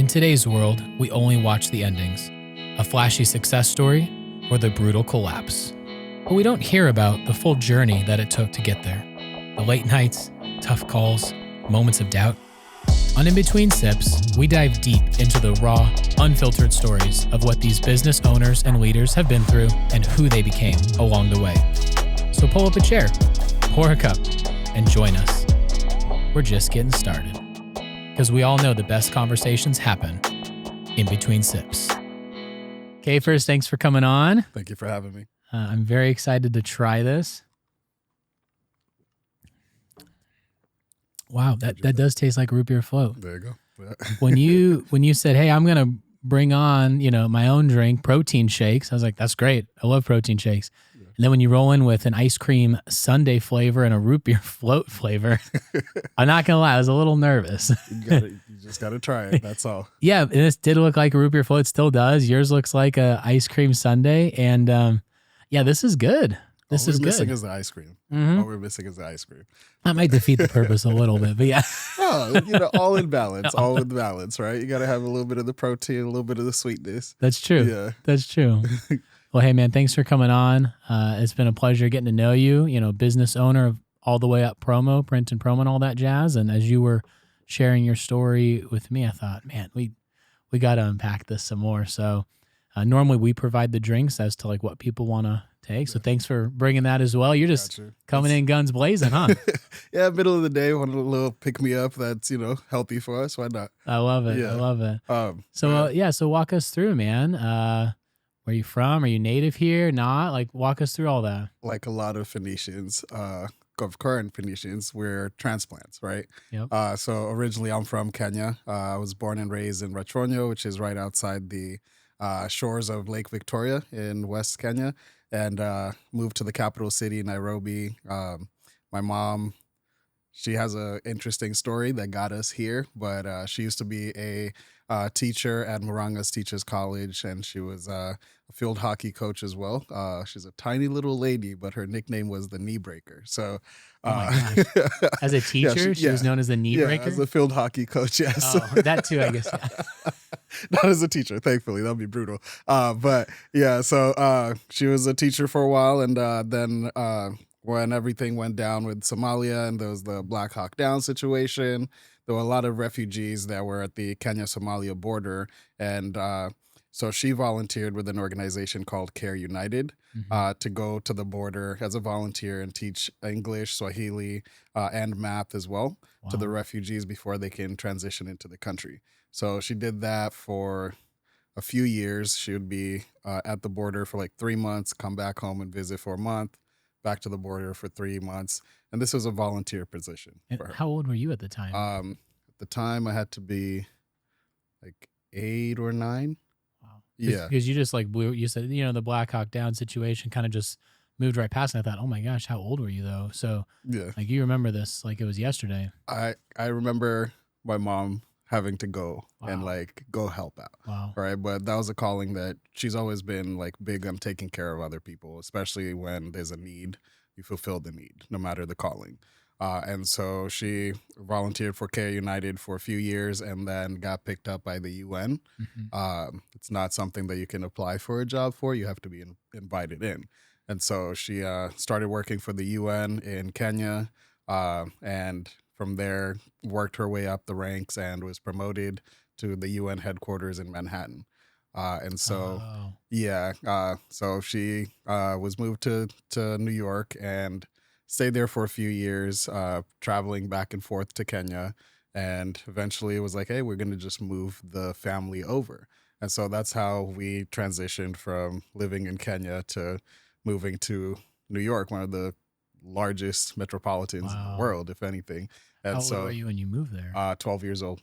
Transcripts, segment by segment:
In today's world, we only watch the endings, a flashy success story or the brutal collapse. But we don't hear about the full journey that it took to get there. The late nights, tough calls, moments of doubt. On In Between Sips, we dive deep into the raw, unfiltered stories of what these business owners and leaders have been through and who they became along the way. So pull up a chair, pour a cup, and join us. We're just getting started. Because we all know the best conversations happen in between sips. Ceiphers, thanks for coming on. Thank you for having me. I'm very excited to try this. Wow, that does taste like root beer float. There you go. Yeah. When you said, "Hey, I'm gonna bring on my own drink, protein shakes," I was like, "That's great. I love protein shakes." Yeah. And then when you roll in with an ice cream sundae flavor and a root beer float flavor, I'm not gonna lie, I was a little nervous. You just gotta try it. That's all. Yeah, and this did look like a root beer float. It still does. Yours looks like a ice cream sundae, and this is good. This is good. All we're missing is the ice cream. Mm-hmm. All we're missing is the ice cream. That might defeat the purpose a little bit, but yeah. All in balance. All in balance, right? You gotta have a little bit of the protein, a little bit of the sweetness. That's true. Yeah. That's true. Well, hey man, thanks for coming on. It's been a pleasure getting to know you. Business owner of all the way up promo, print and promo and all that jazz. And as you were sharing your story with me, I thought, man, we got to unpack this some more. So normally we provide the drinks as to like what people want to take. So thanks for bringing that as well. You're just coming in guns blazing, huh? Yeah, middle of the day, want a little pick me up that's, healthy for us. Why not? I love it. Yeah. I love it. So walk us through, man. Where are you from? Are you native here? Not? Like, walk us through all that. Like a lot of Phoenicians, of current Phoenicians, we're transplants, right? Yep. So originally I'm from Kenya. I was born and raised in Rachonyo, which is right outside the shores of Lake Victoria in West Kenya, and moved to the capital city, Nairobi. My mom, she has an interesting story that got us here, but she used to be a teacher at Moranga's Teachers College, and she was a field hockey coach as well. She's a tiny little lady, but her nickname was the knee breaker. So, oh my gosh. As a teacher, she was known as the knee breaker? As a field hockey coach, yes. Oh, that too, I guess. Yeah. Not as a teacher, thankfully. That would be brutal. But yeah, so she was a teacher for a while, and then when everything went down with Somalia and there was the Black Hawk Down situation, there were a lot of refugees that were at the Kenya-Somalia border, and so she volunteered with an organization called Care United to go to the border as a volunteer and teach English, Swahili, and math as well to the refugees before they can transition into the country. So she did that for a few years. She would be at the border for like 3 months, come back home and visit for a month, back to the border for 3 months. And this was a volunteer position for her. How old were you at the time? At the time, I had to be like 8 or 9. Wow. Yeah. Because you just you said, the Black Hawk Down situation kind of just moved right past. And I thought, oh my gosh, how old were you though? So like you remember this like it was yesterday. I remember my mom having to go and like go help out. Wow. Right. But that was a calling that she's always been like big on taking care of other people, especially when there's a need. You fulfill the need, no matter the calling. And so she volunteered for Care United for a few years and then got picked up by the UN. Mm-hmm. It's not something that you can apply for a job for. You have to be invited in. And so she started working for the UN in Kenya, and from there worked her way up the ranks and was promoted to the UN headquarters in Manhattan. So she was moved to New York and stayed there for a few years, traveling back and forth to Kenya. And eventually it was like, hey, we're going to just move the family over. And so that's how we transitioned from living in Kenya to moving to New York, one of the largest metropolitans in the world, if anything. And how old were you when you moved there? 12 years old.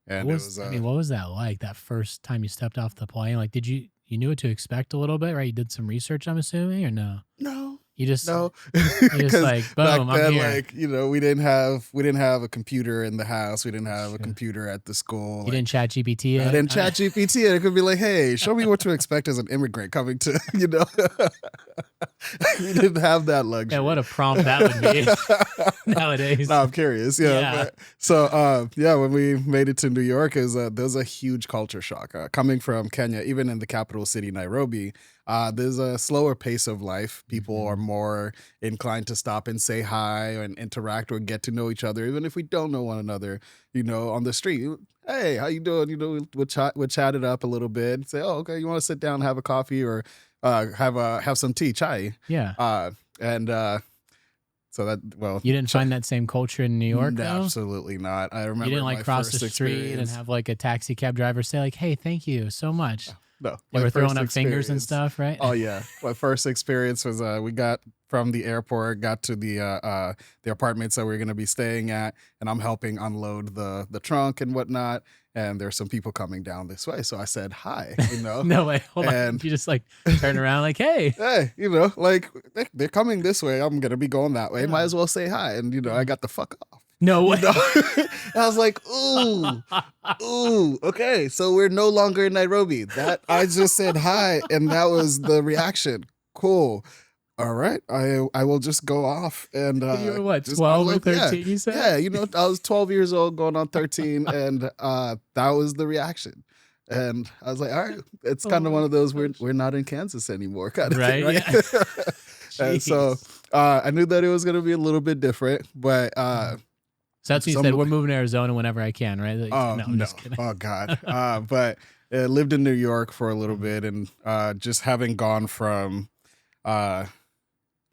And what was that like, that first time you stepped off the plane? Like, you knew what to expect a little bit, right? You did some research, I'm assuming, or no? No. You just no, like, boom, back then, I'm here. Like, we didn't have a computer in the house. We didn't have a computer at the school. You didn't chat GPT it? I didn't chat GPT it. It could be like, hey, show me what to expect as an immigrant coming to, We didn't have that luxury. Yeah, what a prompt that would be nowadays. No, I'm curious. Yeah. Yeah. So, when we made it to New York, there was a huge culture shock. Coming from Kenya, even in the capital city, Nairobi, there's a slower pace of life. People are more inclined to stop and say hi and interact or get to know each other, even if we don't know one another, on the street. Hey, how you doing? We'll chat it up a little bit. Say, oh, okay, you want to sit down and have a coffee or have some tea, chai. Yeah. So that, well, You didn't find that same culture in New York, though? absolutely not. I remember You didn't my like cross the first street and experience. have like a taxi cab driver say like, "Hey, thank you so much." No, They my were throwing first up fingers and experience- stuff, right? Oh yeah, my first experience was we got from the airport, got to the apartments that we were going to be staying at, and I'm helping unload the trunk and whatnot. And there's some people coming down this way, so I said hi. No way. Hold on. And- You just like turn around like, "Hey." Hey, like they're coming this way. I'm gonna be going that way. Yeah. Might as well say hi. And I got the fuck off. No way. And I was like, ooh, okay. So we're no longer in Nairobi. That I just said hi, and that was the reaction. Cool. All right, I will just go off and You were what, just 12 or unload- yeah. 13, you said? Yeah, I was 12 years old, going on 13, and that was the reaction. And I was like, all right, it's kind of one of those we're not in Kansas anymore kind of thing, Right, right? yeah. And so Jeez. I knew that it was going to be a little bit different, but So that's what you some- said. We're moving to Arizona whenever I can, right? Like, oh no, I'm just kidding. oh god. But lived in New York for a little bit, and just having gone from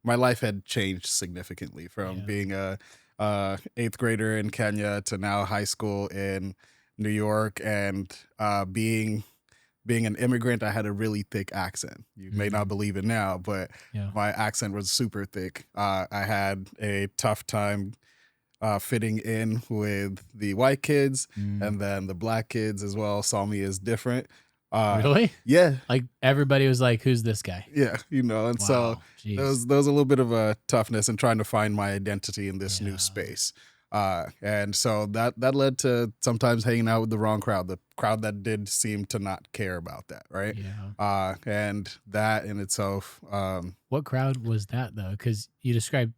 my life had changed significantly from Yeah. being a eighth grader in Kenya to now high school in New York, and being an immigrant. I had a really thick accent. You may not believe it now, but Yeah. my accent was super thick. I had a tough time fitting in with the white kids, and then the black kids as well saw me as different. Really? Yeah, Like everybody was like, "Who's this guy?" yeah, and so Wow. Jeez. there was a little bit of a toughness in trying to find my identity in this Yeah. new space. And so that led to sometimes hanging out with the wrong crowd, the crowd that did seem to not care about that, right? Yeah. And that in itself, What crowd was that though? Because you described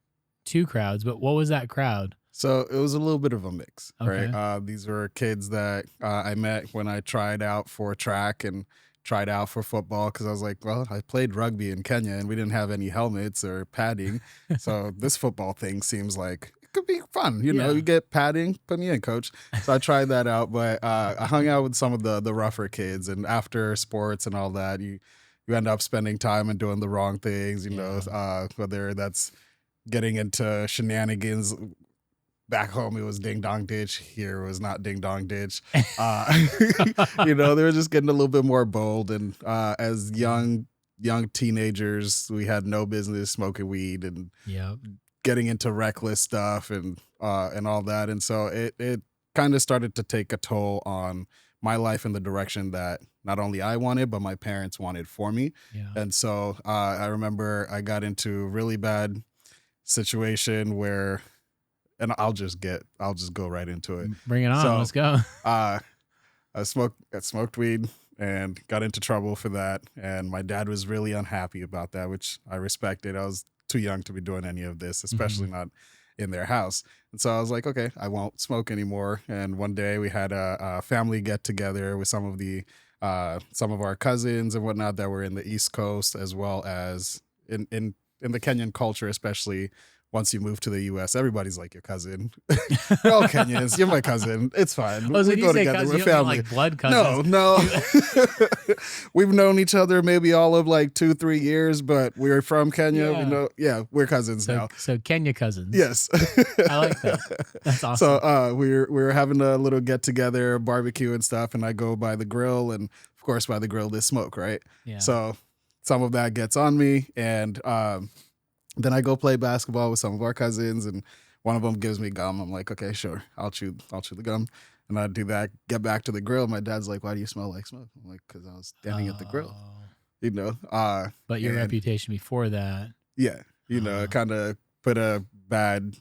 two crowds, but what was that crowd? so it was a little bit of a mix, Okay. right? These were kids that I met when I tried out for track and tried out for football, because I was like, well, I played rugby in Kenya and we didn't have any helmets or padding. So this football thing seems like it could be fun. Yeah. You get padding, put me in, coach. So I tried that out, but I hung out with some of the rougher kids, and after sports and all that, you end up spending time and doing the wrong things, whether that's getting into shenanigans. Back home, it was ding dong ditch. Here it was not ding dong ditch. They were just getting a little bit more bold. And as young teenagers, we had no business smoking weed and Yeah. getting into reckless stuff and all that. And so it kind of started to take a toll on my life in the direction that not only I wanted, but my parents wanted for me. Yeah. And so I remember I got into a really bad situation where, and I'll just go right into it. Bring it on. So, Let's go. I smoked weed and got into trouble for that. And my dad was really unhappy about that, which I respected. I was too young to be doing any of this, especially not in their house. And so I was like, okay, I won't smoke anymore. And one day we had a family get together with some of our cousins and whatnot that were in the East Coast, as well as in the Kenyan culture, especially. Once you move to the U.S., everybody's like your cousin. We're all Kenyans. You're my cousin. It's fine. Oh, so We you go say together. cousin, We're you don't mean family. like blood cousins. No. We've known each other maybe all of like 2-3 years, but we're from Kenya. Yeah. We're cousins now. So Kenya cousins. Yes. I like that. That's awesome. So we were having a little get together, barbecue and stuff, and I go by the grill, and of course by the grill there's smoke, right? Yeah. So some of that gets on me, and then I go play basketball with some of our cousins, and one of them gives me gum. I'm like, okay, sure, I'll chew the gum. And I do that, get back to the grill. My dad's like, why do you smell like smoke? I'm like, because I was standing at the grill, Oh. But your and- reputation before that. Yeah, it kind of put a bad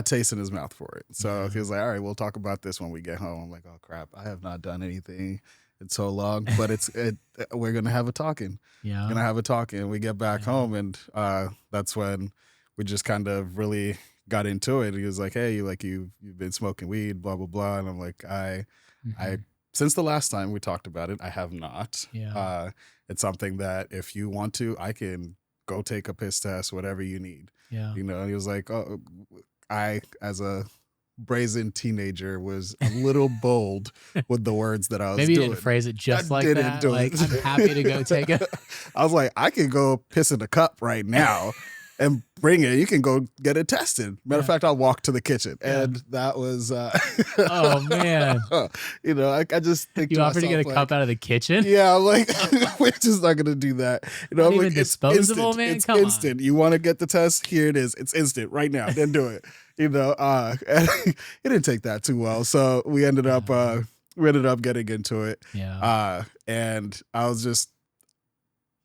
taste in his mouth for it. So he was like, all right, we'll talk about this when we get home. I'm like, oh crap, I have not done anything. It's so long, but we're gonna have a talking. Yeah. Gonna have a talking. We get back home, and that's when we just kind of really got into it. He was like, "Hey, you've been smoking weed, blah blah blah," and I'm like, I Mhm. since the last time we talked about it, I have not. Yeah. It's something that if you want to, I can go take a piss test, whatever you need. Yeah. And he was like, "Oh, I as a brazen teenager was a little bold with the words that I was Maybe you doing. didn't phrase it just I like didn't that. do Like, it. I'm happy to go take a. I was like, I can go piss in a cup right now and bring it. You can go get it tested. Matter of Yeah. fact, I'll walk to the kitchen. Yeah. And that was, Oh man, I just think you to offered to get a myself, cup out of the kitchen. yeah, I'm like, we're just not gonna do that. Not I'm even like, it's disposable, instant. man? It's Come on. instant. You want to get the test? Here it is. It's instant right now. Then do it. And it didn't take that too well. So we ended up getting into it. Yeah. And I was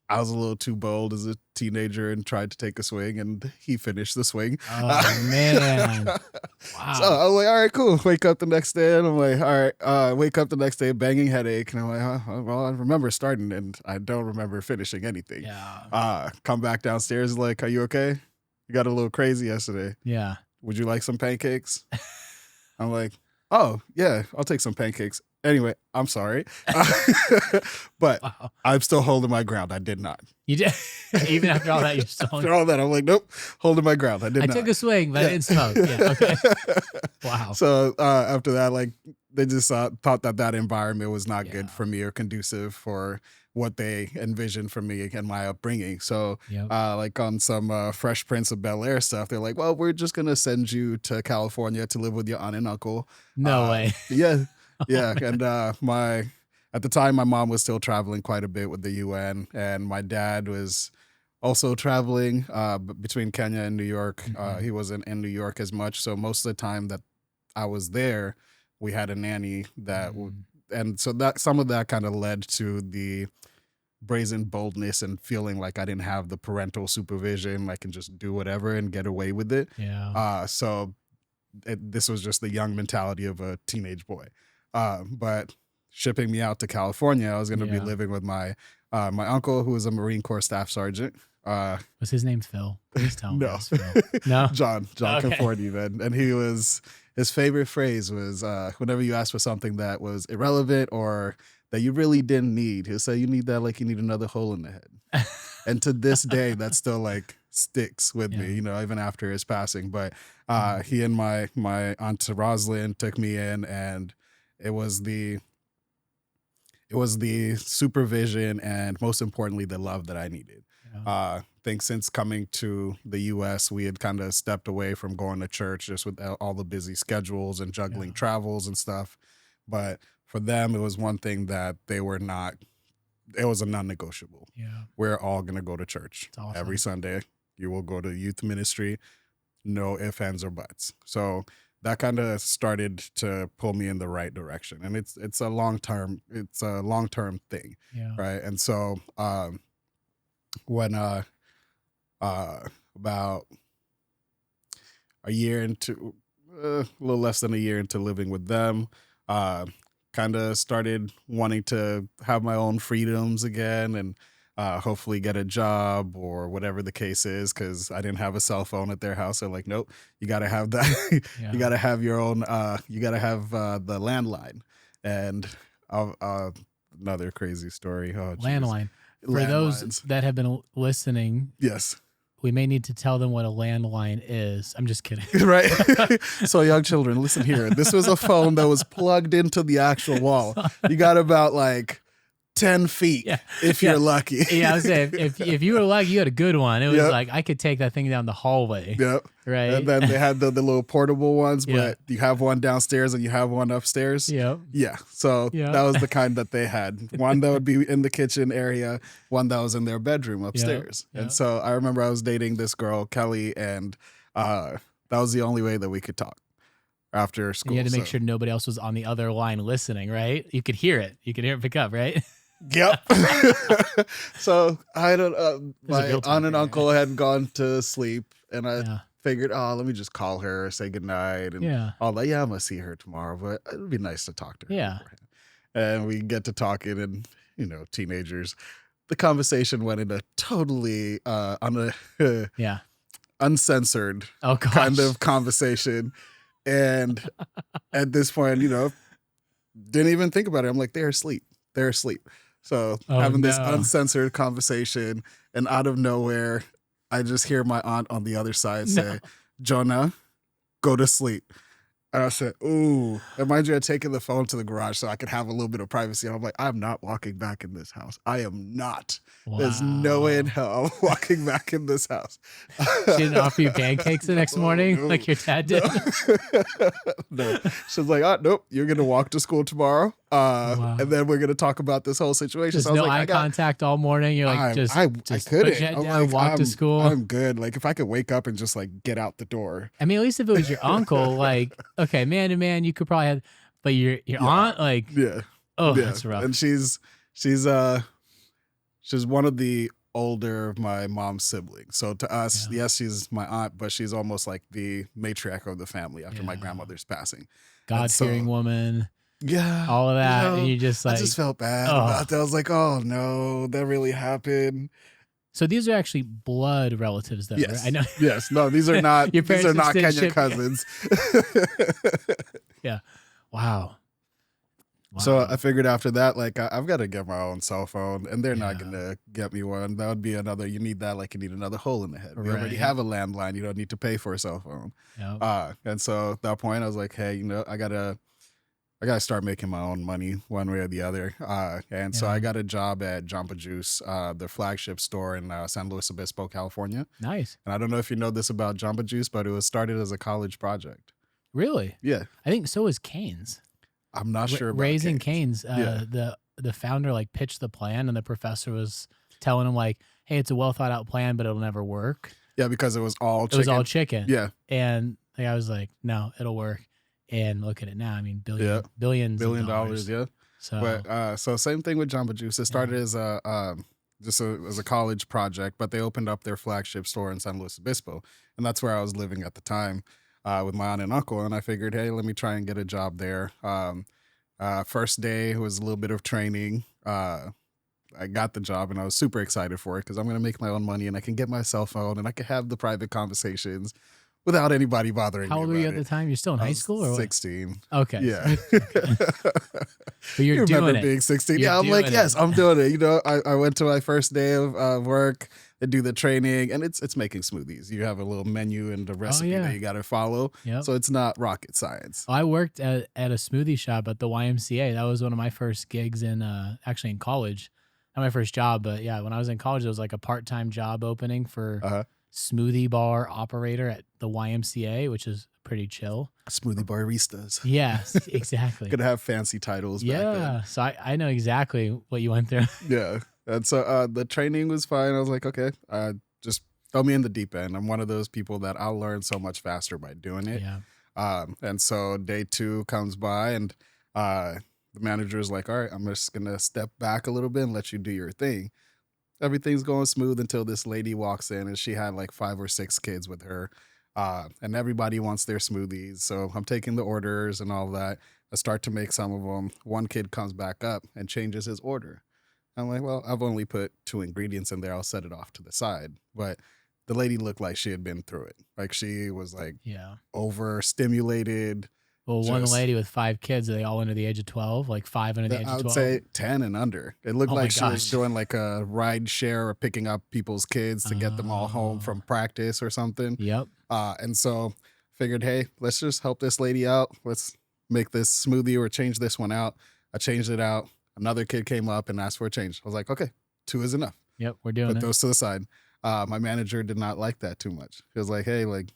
a little too bold as a teenager and tried to take a swing, and he finished the swing. Oh man. So Wow. I was like, all right, cool. Wake up the next day, and I'm like, all right, wake up the next day, banging headache. And I'm like, well, I remember starting, and I don't remember finishing anything. Yeah. Come back downstairs, like, are you okay? You got a little crazy yesterday. Yeah. Would you like some pancakes? I'm like, oh, yeah, I'll take some pancakes. Anyway, I'm sorry. But Wow. I'm still holding my ground. I did not. You did. Even after all that, you're still. After all that, I'm like, nope, holding my ground. I did I not. took a swing, but I didn't smoke. Yeah. Okay. Wow. So after that, like, they just thought that environment was not Yeah. good for me or conducive for what they envisioned for me and my upbringing. So Yep. like on some Fresh Prince of Bel-Air stuff, they're like, well, we're just going to send you to California to live with your aunt and uncle. No way. Yeah. Yeah. And at the time, my mom was still traveling quite a bit with the UN, and my dad was also traveling between Kenya and New York. Mhm. He wasn't in New York as much. So most of the time that I was there, we had a nanny that and so that some of that kind of led to the brazen boldness and feeling like I didn't have the parental supervision. I can just do whatever and get away with it. Yeah. So this was just the young mentality of a teenage boy. But shipping me out to California, I was going to be Yeah. living with my uncle, who was a Marine Corps staff sergeant. Was his name Phil? Please tell me. No. It was Phil. No. John Okay. Conforti, man. And his favorite phrase was whenever you ask for something that was irrelevant or that you really didn't need, he'll say, you need that like you need another hole in the head. And to this day, that still like sticks with me, even after his passing. But he and my aunt Roslyn took me in, and it was the supervision and most importantly the love that I needed. Yeah. I think since coming to the U.S., we had kind of stepped away from going to church just with all the busy schedules and juggling Yeah. travels and stuff. But for them, it was one thing that they were not. It was a non-negotiable. Yeah. We're all going to go to church It's awesome. every Sunday. You will go to youth ministry. No ifs, ands, or buts. So that kind of started to pull me in the right direction, and it's a long term thing, Yeah. right? And so when about a year into a little less than a year into living with them, kind of started wanting to have my own freedoms again, and hopefully get a job or whatever the case is, because I didn't have a cell phone at their house. They're like, nope, you got to have that. Yeah. You got to have your own, you got to have the landline. And another crazy story. Oh, geez. Landline. For those Landlines. that have been listening, Yes. we may need to tell them what a landline is. I'm just kidding. Right. So young children, listen here. This was a phone that was plugged into the actual wall. You got about like 10 feet Yeah. if Yeah. you're lucky. Yeah, I was saying, if you were lucky, you had a good one. It was Yep. like I could take that thing down the hallway, Yep. right? And then they had the little portable ones, Yeah. but you have one downstairs and you have one upstairs. Yep. Yeah. So Yeah. that was the kind that they had. One that would be in the kitchen area, one that was in their bedroom upstairs. Yep. And so I remember I was dating this girl, Kelly, and that was the only way that we could talk after And school. you had to make So- sure nobody else was on the other line listening, right? You could hear it. You could hear it pick up, right? Yep. So I don't. There's a My real aunt talk and here. uncle had gone to sleep, and I Yeah. figured, oh, let me just call her, say goodnight, and Yeah. all that. Yeah, I'm gonna see her tomorrow, but it'd be nice to talk to her. Yeah. beforehand. and we get to talking, and teenagers. The conversation went in a totally Yeah. uncensored Oh kind gosh. of conversation, and at this point, didn't even think about it. I'm like, they're asleep. They're asleep. So Oh having this no. uncensored conversation, and out of nowhere, I just hear my aunt on the other side No. say, "Jonah, go to sleep." And I said, "Ooh." And mind you, I had taken the phone to the garage so I could have a little bit of privacy. And I'm like, I'm not walking back in this house. I am not. There's no way in Wow. hell I'm walking back in this house. She didn't offer you pancakes the next morning No, like your dad no. did? No. She was like, "Oh, nope, you're gonna walk to school tomorrow. Wow. And then we're gonna talk about this whole situation." Just So I was no like, eye contact all morning. You're like, I just put couldn't. your head I'm down, like, walk to school. I'm good. Like if I could wake up and just like get out the door. I mean, at least if it was your uncle, like, okay, man to man, you could probably have, but your aunt, like, Yeah. oh, Yeah. that's rough. And she's one of the older of my mom's siblings. So to us, Yeah. yes, she's my aunt, but she's almost like the matriarch of the family after my Yeah. grandmother's passing. God-fearing woman, Yeah. all of that. And you just like, I just felt bad oh. about that. I was like, oh no, that really happened. So these are actually blood relatives, though, Yes. right? I know. Yes. No, these are not. Your These are parents not just didn't Kenyan ship- cousins. Yeah. Wow. So Wow. I figured after that, like I've got to get my own cell phone, and they're not Yeah. gonna get me one. That would be another. You need that, like you need another hole in the head. We already Right. have a landline. You don't need to pay for a cell phone. Yep. And so at that point, I was like, hey, I gotta start making my own money one way or the other. And so Yeah. I got a job at Jamba Juice, the flagship store in San Luis Obispo, California. Nice. And I don't know if you know this about Jamba Juice, but it was started as a college project. Really? Yeah. I think so is Canes. I'm not sure about Raising Cane's. Cane's. The founder like pitched the plan, and the professor was telling him like, "Hey, it's a well thought out plan, but it'll never work." Yeah, because it was all chicken. It was all chicken. Yeah. And the guy was like, "No, it'll work." And look at it now. I mean, billions $1 of billion, dollars. yeah. So, But so same thing with Jamba Juice. It started as a college project, but they opened up their flagship store in San Luis Obispo, and that's where I was living at the time with my aunt and uncle. And I figured, hey, let me try and get a job there. First day was a little bit of training. I got the job and I was super excited for it because I'm going to make my own money and I can get my cell phone and I can have the private conversations without anybody bothering me. how old were you at the time? You're still in I high was school or what? 16. Okay. Yeah. But you're You doing remember it. being 16? You're Yeah, I'm like, doing yes, it. I'm doing it. I went to my first day of work and do the training, and it's making smoothies. You have a little menu and a recipe yeah. that you got to follow. Yep. So it's not rocket science. I worked at a smoothie shop at the YMCA. That was one of my first gigs actually in college. Not my first job, but yeah, when I was in college, it was like a part-time job opening for Uh-huh. smoothie bar operator at the YMCA, which is pretty chill. Smoothie baristas. Yes, exactly. Could have fancy titles back then. Yeah. So I know exactly what you went through. Yeah. And so the training was fine. I was like, okay, just throw me in the deep end. I'm one of those people that I'll learn so much faster by doing it. Yeah. And so day 2 comes by and the manager is like, all right, I'm just going to step back a little bit and let you do your thing. Everything's going smooth until this lady walks in and she had like 5 or 6 kids with her. And everybody wants their smoothies. So I'm taking the orders and all that. I start to make some of them. One kid comes back up and changes his order. I'm like, well, I've only put 2 ingredients in there. I'll set it off to the side. But the lady looked like she had been through it. Like she was like Yeah. overstimulated. Well, one Just- lady with 5 kids, are they all under the age of 12? Like 5 under the age I of would 12? say 10 and under. It looked Oh my like she was gosh. doing like a ride share or picking up people's kids to get them all home Oh. from practice or something. Yep. And so figured, hey, let's just help this lady out. Let's make this smoothie or change this one out. I changed it out. Another kid came up and asked for a change. I was like, okay, 2 is enough. Yep. We're doing Put it. those to the side. My manager did not like that too much. He was like, hey, like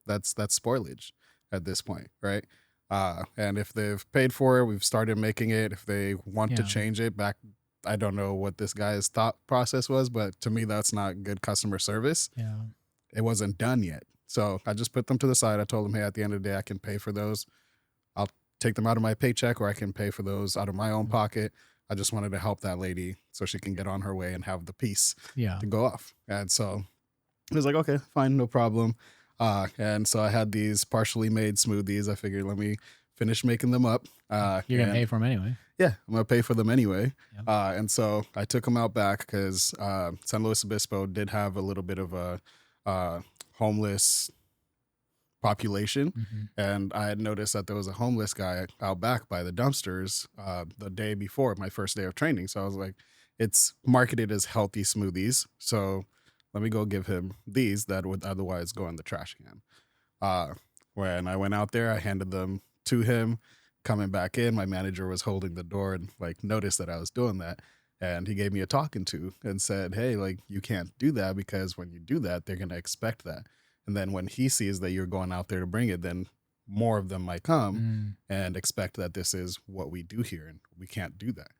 that's spoilage at this point, right? And if they've paid for it, we've started making it. If they want to Yeah. change it back, I don't know what this guy's thought process was, but to me, that's not good customer service. Yeah. It wasn't done yet. So I just put them to the side. I told them, hey, at the end of the day, I can pay for those. I'll take them out of my paycheck or I can pay for those out of my own pocket. I just wanted to help that lady so she can get on her way and have the peace Yeah. to go off. And so he was like, okay, fine, no problem. And so I had these partially made smoothies. I figured, let me finish making them up. You're going to pay for them anyway. Yeah, I'm going to pay for them anyway. Yep. And so I took them out back because San Luis Obispo did have a little bit of a homeless population. And I had noticed that there was a homeless guy out back by the dumpsters the day before my first day of training. So I was like, it's marketed as healthy smoothies. So let me go give him these that would otherwise go in the trash can. When I went out there, I handed them to him. Coming back in, my manager was holding the door and like noticed that I was doing that. And he gave me a talking to and said, hey, like, you can't do that because when you do that, they're going to expect that. And then when he sees that you're going out there to bring it, then more of them might come and expect that this is what we do here and we can't do that.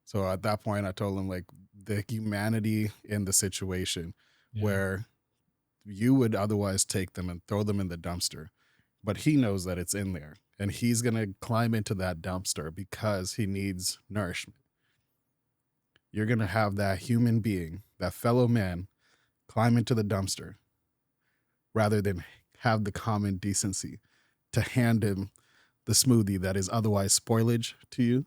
So at that point, I told him like the humanity in the situation where you would otherwise take them and throw them in the dumpster, but he knows that it's in there and he's going to climb into that dumpster because he needs nourishment. You're going to have that human being, that fellow man, climb into the dumpster rather than have the common decency to hand him the smoothie that is otherwise spoilage to you.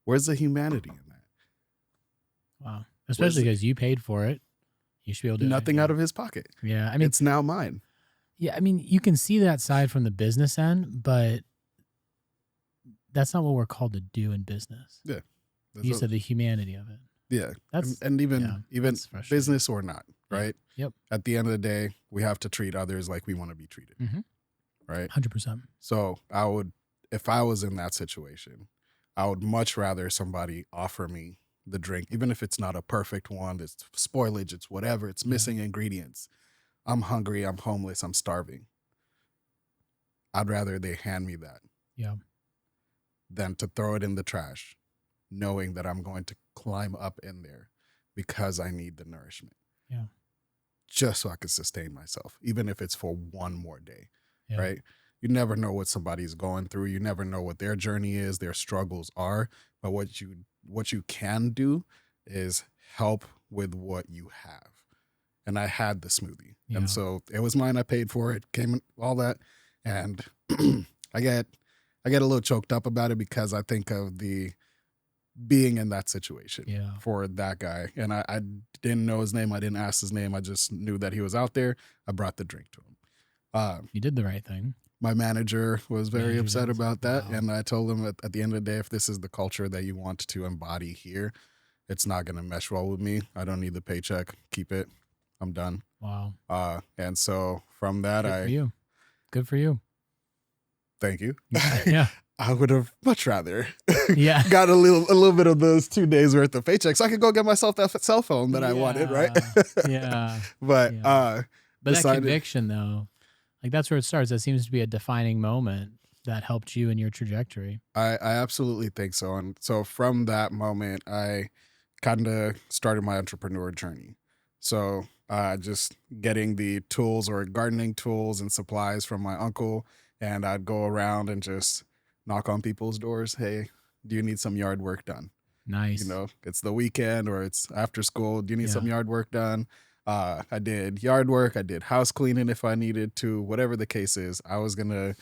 Where's the humanity in that? Wow. Especially because you paid for it. You should be able to do nothing out of his pocket. Yeah. I mean, it's now mine. Yeah. I mean, you can see that side from the business end, but that's not what we're called to do in business. Yeah. You said the humanity of it. Yeah. That's and even business or not, right? Yep. At the end of the day, we have to treat others like we want to be treated. Right? 100%. So I would, if I was in that situation, I would much rather somebody offer me the drink, even if it's not a perfect one, it's spoilage, it's whatever, it's missing ingredients. I'm hungry, I'm homeless, I'm starving. I'd rather they hand me that than to throw it in the trash, knowing that I'm going to climb up in there because I need the nourishment. Yeah. Just so I can sustain myself, even if it's for one more day, right? You never know what somebody's going through. You never know what their journey is, their struggles are. But what you can do is help with what you have. And I had the smoothie. And so it was mine. I paid for it, came all that. And I get a little choked up about it because I think of the being in that situation for that guy. And I didn't know his name. I didn't ask his name. I just knew that he was out there. I brought the drink to him. You did the right thing. My manager was very upset about that. Wow. And I told him at the end of the day, if this is the culture that you want to embody here, it's not going to mesh well with me. I don't need the paycheck. Keep it. I'm done. Wow. And so from that, Good for you. Thank you. Yeah. I would have much rather got a little bit of those 2 days worth of paychecks so I could go get myself that cell phone that I wanted, right? But that conviction though, like that's where it starts. That seems to be a defining moment that helped you in your trajectory. I absolutely think so. And so from that moment, I kind of started my entrepreneur journey. So just getting the tools or gardening tools and supplies from my uncle, and I'd go around and just knock on people's doors. Hey, do you need some yard work done? Nice. You know, it's the weekend or it's after school. Do you need some yard work done? I did yard work. I did house cleaning if I needed to, whatever the case is. I was going to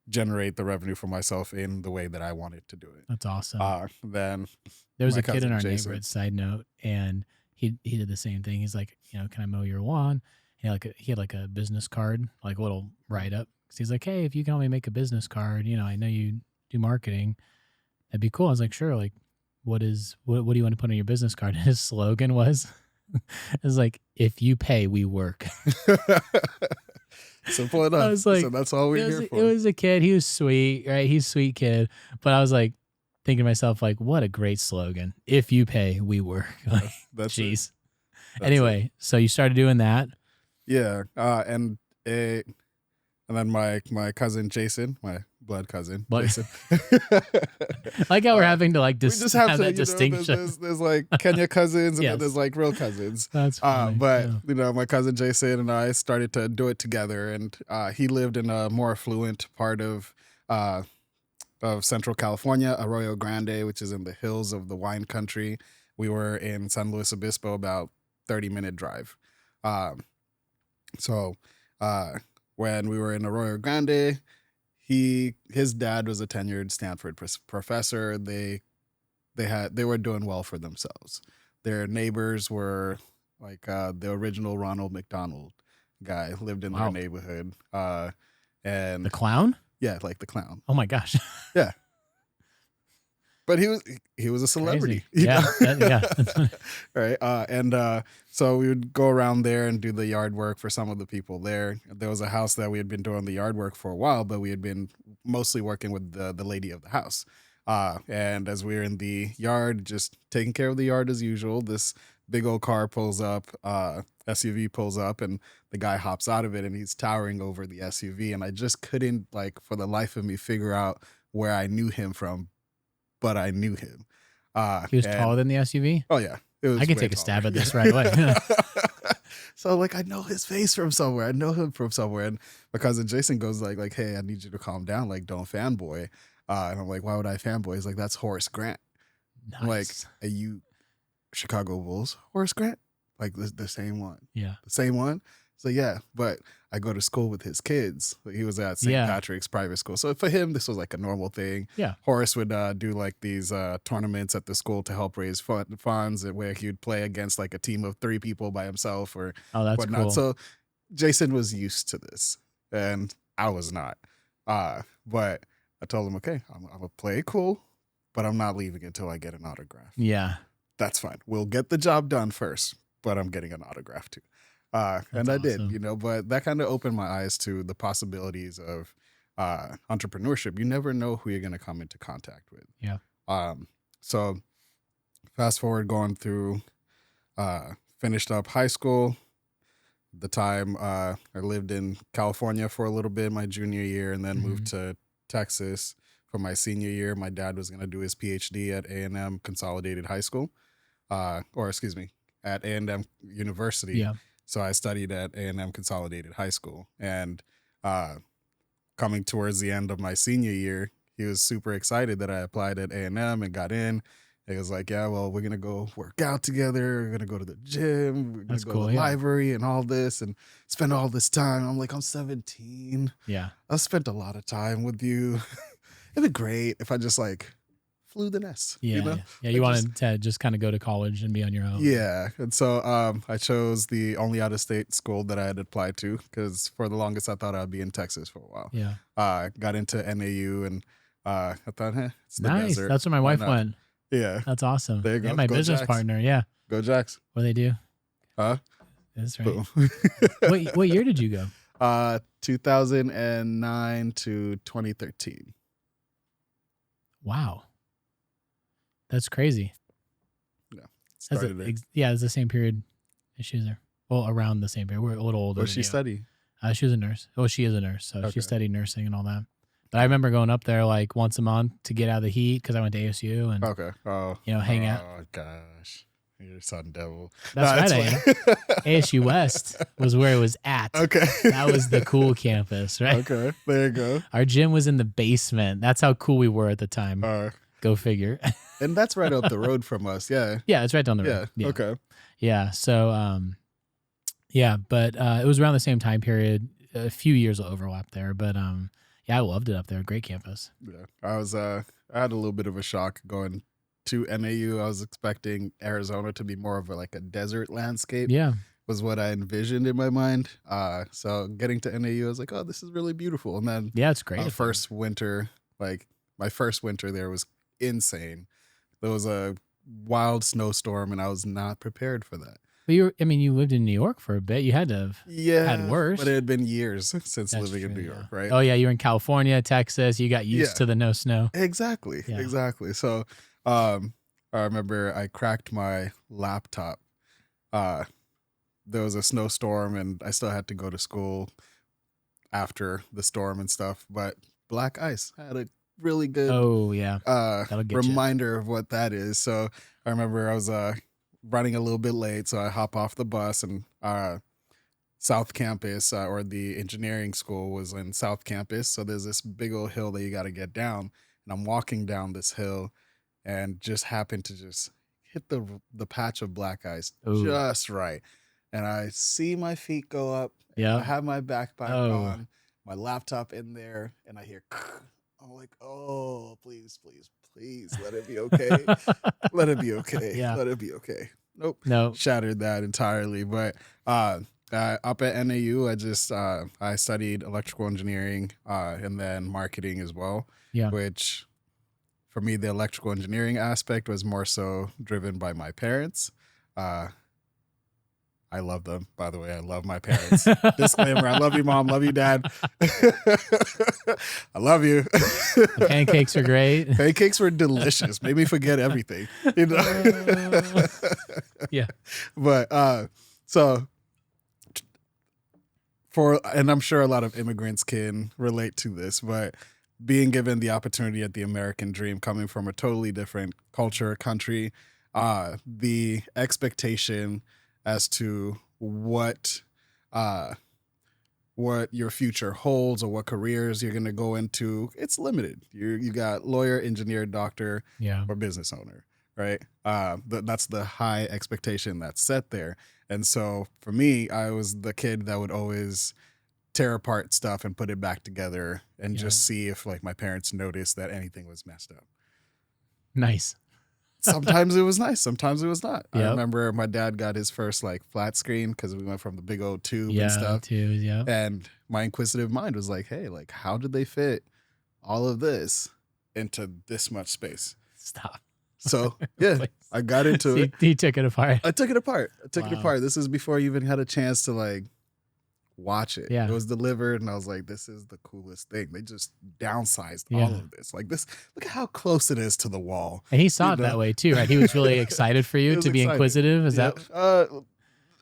generate the revenue for myself in the way that I wanted to do it. That's awesome. Then there was a kid in our neighborhood, side note, and he did the same thing. He's like, can I mow your lawn? He had like a business card, like a little write up. So he's like, hey, if you can help me make a business card, I know you do marketing. That'd be cool. I was like, sure. Like, what do you want to put on your business card? And his slogan was, it was like, if you pay, we work. Simple enough. I was like, so that's all we're here for. It was a kid. He was sweet, right? He's a sweet kid. But I was like thinking to myself, like, what a great slogan. If you pay, we work. Like, that's jeez. Anyway, so you started doing that. Yeah. And then my cousin Jason, my blood cousin Jason. Like how we're having to like just have that distinction. There's like Kenya cousins and then there's like real cousins. That's funny. But my cousin Jason and I started to do it together, and he lived in a more affluent part of Central California, Arroyo Grande, which is in the hills of the wine country. We were in San Luis Obispo, about 30-minute drive. So when we were in Arroyo Grande, his dad was a tenured Stanford professor. They were doing well for themselves. Their neighbors were like the original Ronald McDonald guy lived in their Wow. neighborhood. The And clown? yeah, like the clown. Oh my gosh. Yeah. But he was a celebrity. Crazy. Yeah. Yeah. Right. So we would go around there and do the yard work for some of the people there. There was a house that we had been doing the yard work for a while, but we had been mostly working with the lady of the house. And as we were in the yard, just taking care of the yard as usual, this big old car pulls up, SUV pulls up, and the guy hops out of it, and he's towering over the SUV. And I just couldn't, like, for the life of me, figure out where I knew him from, but I knew him. He was taller than the SUV? Oh, yeah. It was I could way take a taller. stab at this right away. So, like, I know his face from somewhere. I know him from somewhere. And my cousin Jason goes like, hey, I need you to calm down. Like, don't fanboy. And I'm like, why would I fanboy? He's like, that's Horace Grant. Nice. I'm like, are you Chicago Bulls Horace Grant? Like, the same one. Yeah. The same one? So, yeah. But I go to school with his kids. Like, he was at St. Patrick's private school. So for him, this was like a normal thing. Yeah. Horace would do like these tournaments at the school to help raise funds where he would play against like a team of 3 people by himself or that's whatnot. cool. So Jason was used to this and I was not. But I told him, okay, I'm going to play it cool, but I'm not leaving until I get an autograph. Yeah. That's fine. We'll get the job done first, but I'm getting an autograph too. And I did, but that kind of opened my eyes to the possibilities of entrepreneurship. You never know who you're going to come into contact with. Yeah. So fast forward going through, finished up high school. At the time, I lived in California for a little bit my junior year and then moved to Texas for my senior year. My dad was going to do his PhD at A&M Consolidated High School, at A&M University. Yeah. So I studied at A&M Consolidated High School. And coming towards the end of my senior year, he was super excited that I applied at A&M and got in. He was like, yeah, well, we're going to go work out together. We're going to go to the gym. We're going to go to the library and all this and spend all this time. I'm like, I'm 17. Yeah. I spent a lot of time with you. It'd be great if I just like flew the nest. Yeah. You know? Yeah. You wanted to just kind of go to college and be on your own. Yeah. And so I chose the only out of state school that I had applied to because for the longest I thought I'd be in Texas for a while. Yeah. Got into NAU and I thought, it's the nice. desert. That's where my wife went. Yeah. That's awesome. There you go. Yeah, my Go business Jacks. partner. Yeah. Go Jacks. What do they do? Huh? That's right. What year did you go? 2009 to 2013. Wow. That's crazy. Yeah. It's the same period as she was there. Well, around the same period. We're a little older. What did she study? She was a nurse. Oh, she is a nurse. So Okay. she studied nursing and all that. But I remember going up there like once a month to get out of the heat because I went to ASU and hang out. Oh gosh, you're Sun Devil. That's right. I am. ASU West was where it was at. Okay, that was the cool campus, right? Okay, there you go. Our gym was in the basement. That's how cool we were at the time. Go figure. And that's right up the road from us. Yeah. Yeah, it's right down the road. Yeah. Okay. Yeah. So, but it was around the same time period. A few years of overlap there, but yeah, I loved it up there. Great campus. Yeah, I had a little bit of a shock going to NAU. I was expecting Arizona to be more of a desert landscape. Yeah, was what I envisioned in my mind. So getting to NAU, I was like, oh, this is really beautiful. And then it's great. My first winter there was insane. There was a wild snowstorm, and I was not prepared for that. But you lived in New York for a bit. You had to have had worse. But it had been years since living in New York, right? Oh, yeah. You were in California, Texas. You got used to the no snow. Exactly. Yeah. Exactly. So I remember I cracked my laptop. There was a snowstorm, and I still had to go to school after the storm and stuff. But black ice. I had a really good reminder of what that is. So I remember I was running a little bit late, so I hop off the bus, and South Campus or the engineering school was in South Campus. So there's this big old hill that you got to get down, and I'm walking down this hill, and just happened to just hit the patch of black ice just right, and I see my feet go up. Yeah, I have my backpack on, my laptop in there, and I hear. I'm like, oh, please, please, please, let it be okay. Let it be okay. Yeah. Let it be okay. Nope. No. Shattered that entirely. But up at NAU, I studied electrical engineering and then marketing as well. Yeah. Which, for me, the electrical engineering aspect was more so driven by my parents. I love them, by the way. I love my parents. Disclaimer: I love you, mom. Love you, dad. I love you. The pancakes are great. Pancakes were delicious. Made me forget everything. You know? Yeah. But and I'm sure a lot of immigrants can relate to this, but being given the opportunity at the American dream, coming from a totally different culture, country, the expectation as to what your future holds or what careers you're going to go into, it's limited. You got lawyer, engineer, doctor, Yeah. or business owner, right? That's the high expectation that's set there. And so for me, I was the kid that would always tear apart stuff and put it back together and just see if like my parents noticed that anything was messed up. Nice. Sometimes it was nice. Sometimes it was not. Yep. I remember my dad got his first like flat screen because we went from the big old tube and stuff. Tubes, yeah. And my inquisitive mind was like, hey, like how did they fit all of this into this much space? Stop. So yeah, I got into it. He took it apart. I took it apart. This is before I even had a chance to like watch it. Yeah. It was delivered and I was like, this is the coolest thing. They just downsized all of this. Like this, look at how close it is to the wall. And he saw it that way too, right? He was really excited for you to be inquisitive. Is that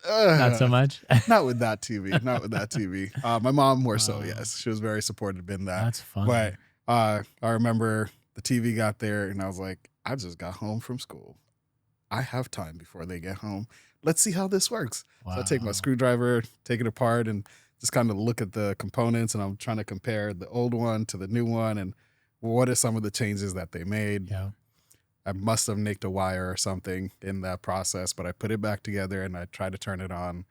not so much? Not with that TV. Not with that TV. My mom more so, yes. She was very supportive in that. That's fun. But I remember the TV got there and I was like, I just got home from school. I have time before they get home. Let's see how this works. Wow. So I take my screwdriver, take it apart, and just kind of look at the components. And I'm trying to compare the old one to the new one and what are some of the changes that they made. Yeah. I must have nicked a wire or something in that process, but I put it back together and I tried to turn it on.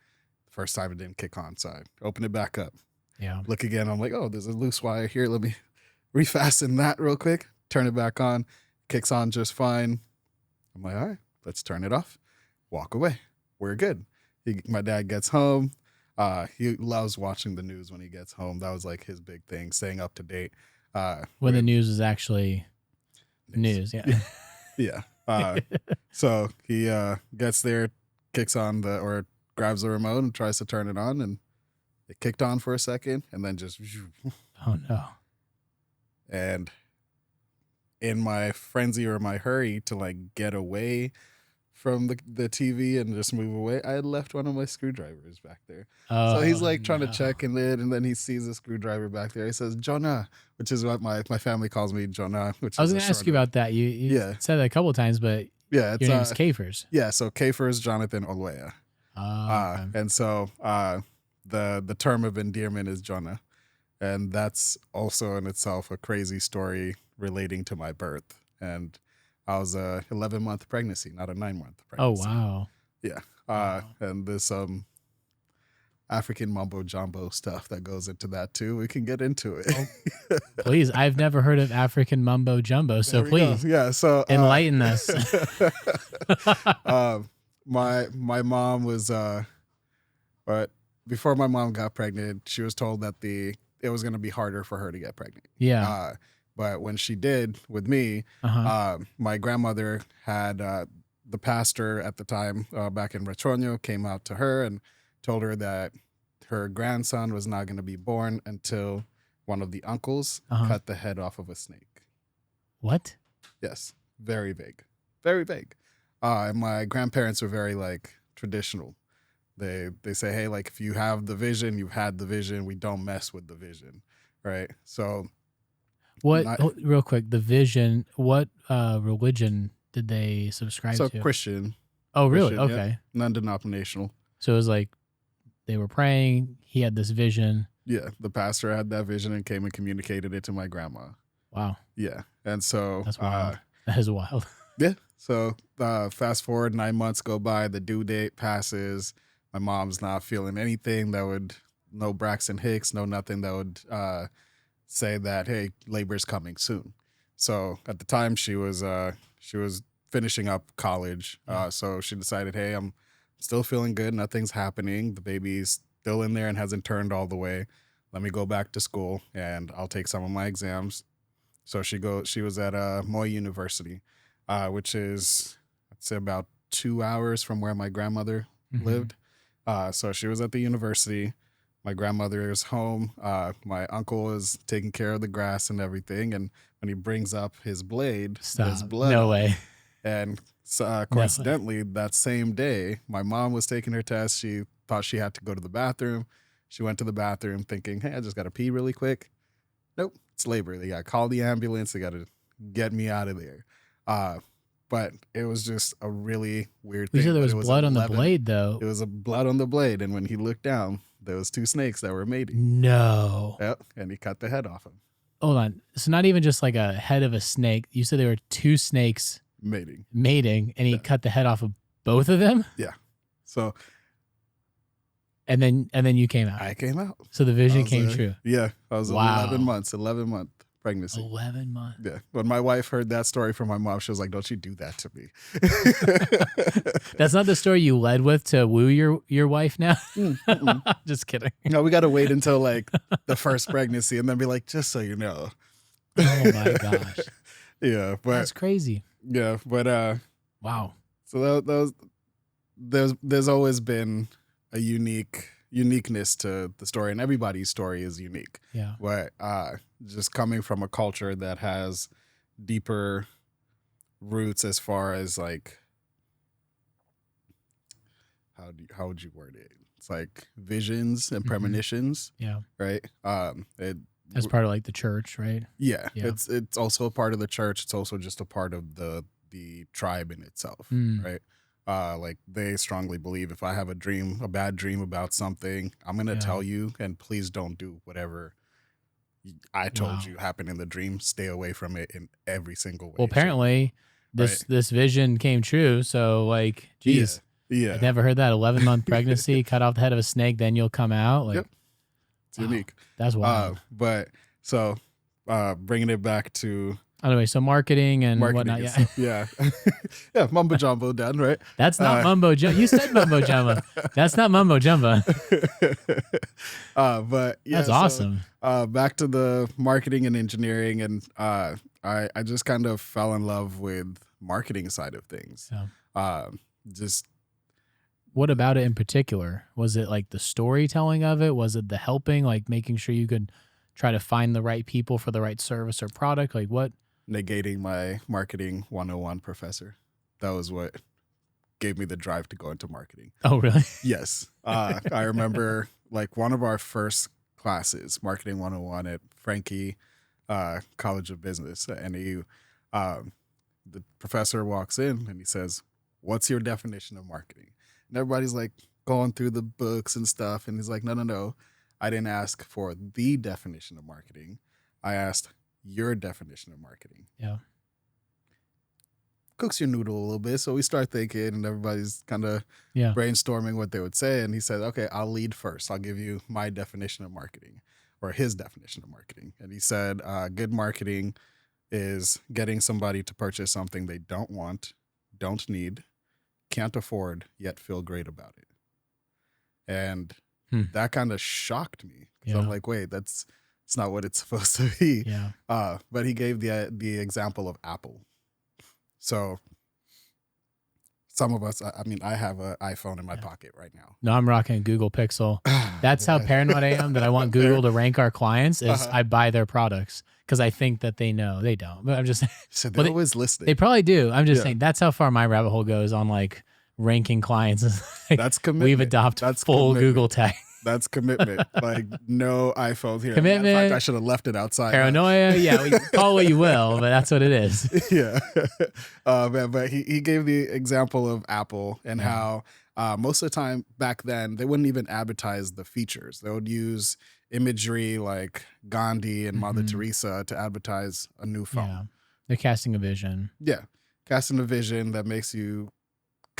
The first time it didn't kick on, so I open it back up. Yeah. Look again. I'm like, oh, there's a loose wire here. Let me refasten that real quick. Turn it back on. Kicks on just fine. I'm like, all right, let's turn it off. Walk away. We're good. My dad gets home. He loves watching the news when he gets home. That was like his big thing, staying up to date. When the news is actually news. Yeah. Yeah. So he gets there, kicks on or grabs the remote and tries to turn it on, and it kicked on for a second and then just. Oh no. And in my frenzy or my hurry to like get away from the TV and just move away, I had left one of my screwdrivers back there. Oh, so he's like trying to check in it, and then he sees a screwdriver back there. He says, Jonah, which is what my family calls me, Jonah. Which I was going to ask you about that. You said that a couple of times, but yeah, your name's Ceiphers. Yeah, so Ceiphers Jonathan Olweya. Okay. And so the term of endearment is Jonah. And that's also in itself a crazy story relating to my birth. And I was a 11-month pregnancy, not a 9-month pregnancy. Oh, wow. Yeah. Wow. And there's African mumbo jumbo stuff that goes into that too. We can get into it. Oh, please. I've never heard of African mumbo jumbo, so please. Yeah. So enlighten us. My mom was but before my mom got pregnant, she was told that it was going to be harder for her to get pregnant. Yeah. But when she did with me, my grandmother had the pastor at the time back in Retoño came out to her and told her that her grandson was not going to be born until one of the uncles cut the head off of a snake. What? Yes. Very vague. Very vague. And my grandparents were very like traditional. They say, hey, like if you have the vision, you've had the vision. We don't mess with the vision. Right. So real quick, the vision, what religion did they subscribe to? So Christian. Oh, really? Christian, okay. Yeah. Non-denominational. So it was like they were praying. He had this vision. Yeah. The pastor had that vision and came and communicated it to my grandma. Wow. Yeah. And so. That's wild. That is wild. Yeah. So fast forward 9 months go by. The due date passes. My mom's not feeling anything that would no Braxton Hicks, no nothing that would say that, hey, labor's coming soon. So at the time she was finishing up college. So she decided, hey, I'm still feeling good. Nothing's happening. The baby's still in there and hasn't turned all the way. Let me go back to school and I'll take some of my exams. So she was at Moy University, which is, I'd say, about 2 hours from where my grandmother lived. So she was at the university. My grandmother is home. My uncle is taking care of the grass and everything. And when he brings up his blade, there's blood. No way. And coincidentally, that same day, my mom was taking her test. She thought she had to go to the bathroom. She went to the bathroom thinking, hey, I just got to pee really quick. Nope, it's labor. They got to call the ambulance. They got to get me out of there. But it was just a really weird thing. You said there was blood on the blade, though. It was a blood on the blade. And when he looked down, there was 2 snakes that were mating. No. Yep, and he cut the head off him. Hold on. So not even just like a head of a snake. You said there were 2 snakes mating, and he cut the head off of both of them? Yeah. So... And then you came out. I came out. So the vision came true. Yeah. I was 11 month pregnancy. 11 months. Yeah. When my wife heard that story from my mom, she was like, don't you do that to me. That's not the story you led with to woo your wife now? Just kidding. No, we got to wait until like the first pregnancy and then be like, just so you know. Oh my gosh. Yeah. But that's crazy. Yeah. But wow. So there's always been a uniqueness to the story, and everybody's story is unique. Yeah. But just coming from a culture that has deeper roots as far as like, how would you word it? It's like visions and premonitions. Yeah. Right. As part of like the church, right? Yeah. It's also a part of the church. It's also just a part of the tribe in itself. Right. Like they strongly believe if I have a bad dream about something, I'm going to tell you, and please don't do whatever I told you happened in the dream. Stay away from it in every single way. Well, apparently this vision came true. So like, geez, yeah. I've never heard that. 11-month pregnancy, cut off the head of a snake, then you'll come out. Like, it's unique. That's wild. But so bringing it back to... Anyway, so marketing and whatnot. Yeah. Yeah. Mumbo jumbo done, right? That's not mumbo jumbo. You said mumbo jumbo. That's not mumbo jumbo. But yeah, that's awesome. Back to the marketing and engineering. And I just kind of fell in love with marketing side of things. Yeah. Just... What about it in particular? Was it like the storytelling of it? Was it the helping, like making sure you could try to find the right people for the right service or product? Like what? Negating my marketing 101 professor. That was what gave me the drive to go into marketing. Oh, really? Yes. I remember like one of our first classes, Marketing 101 at Frankie College of Business. And the professor walks in and he says, what's your definition of marketing? And everybody's like going through the books and stuff. And he's like, no. I didn't ask for the definition of marketing. I asked your definition of marketing. Yeah. Cooks your noodle a little bit. So we start thinking and everybody's kind of brainstorming what they would say. And he said, okay, I'll lead first. I'll give you my definition of marketing, or his definition of marketing. And he said, good marketing is getting somebody to purchase something they don't want, don't need, can't afford, yet feel great about it. And that kind of shocked me. Yeah. I'm like, wait, it's not what it's supposed to be. Yeah. But he gave the example of Apple. So some of us, I mean, I have an iPhone in my pocket right now. No, I'm rocking a Google Pixel. That's how paranoid I am that I want Google to rank our clients is I buy their products because I think that they know. They don't. But I'm just saying. So they're always listening. They probably do. I'm just saying that's how far my rabbit hole goes on like ranking clients. Like, that's commitment. We've adopted full Google tag. That's commitment. Like no iPhone here. Commitment. In fact, I should have left it outside. Paranoia. Yeah, call it what you will, but that's what it is. Yeah. But he gave the example of Apple and how most of the time back then they wouldn't even advertise the features. They would use imagery like Gandhi and Mother Teresa to advertise a new phone. Yeah. They're casting a vision. Yeah. Casting a vision that makes you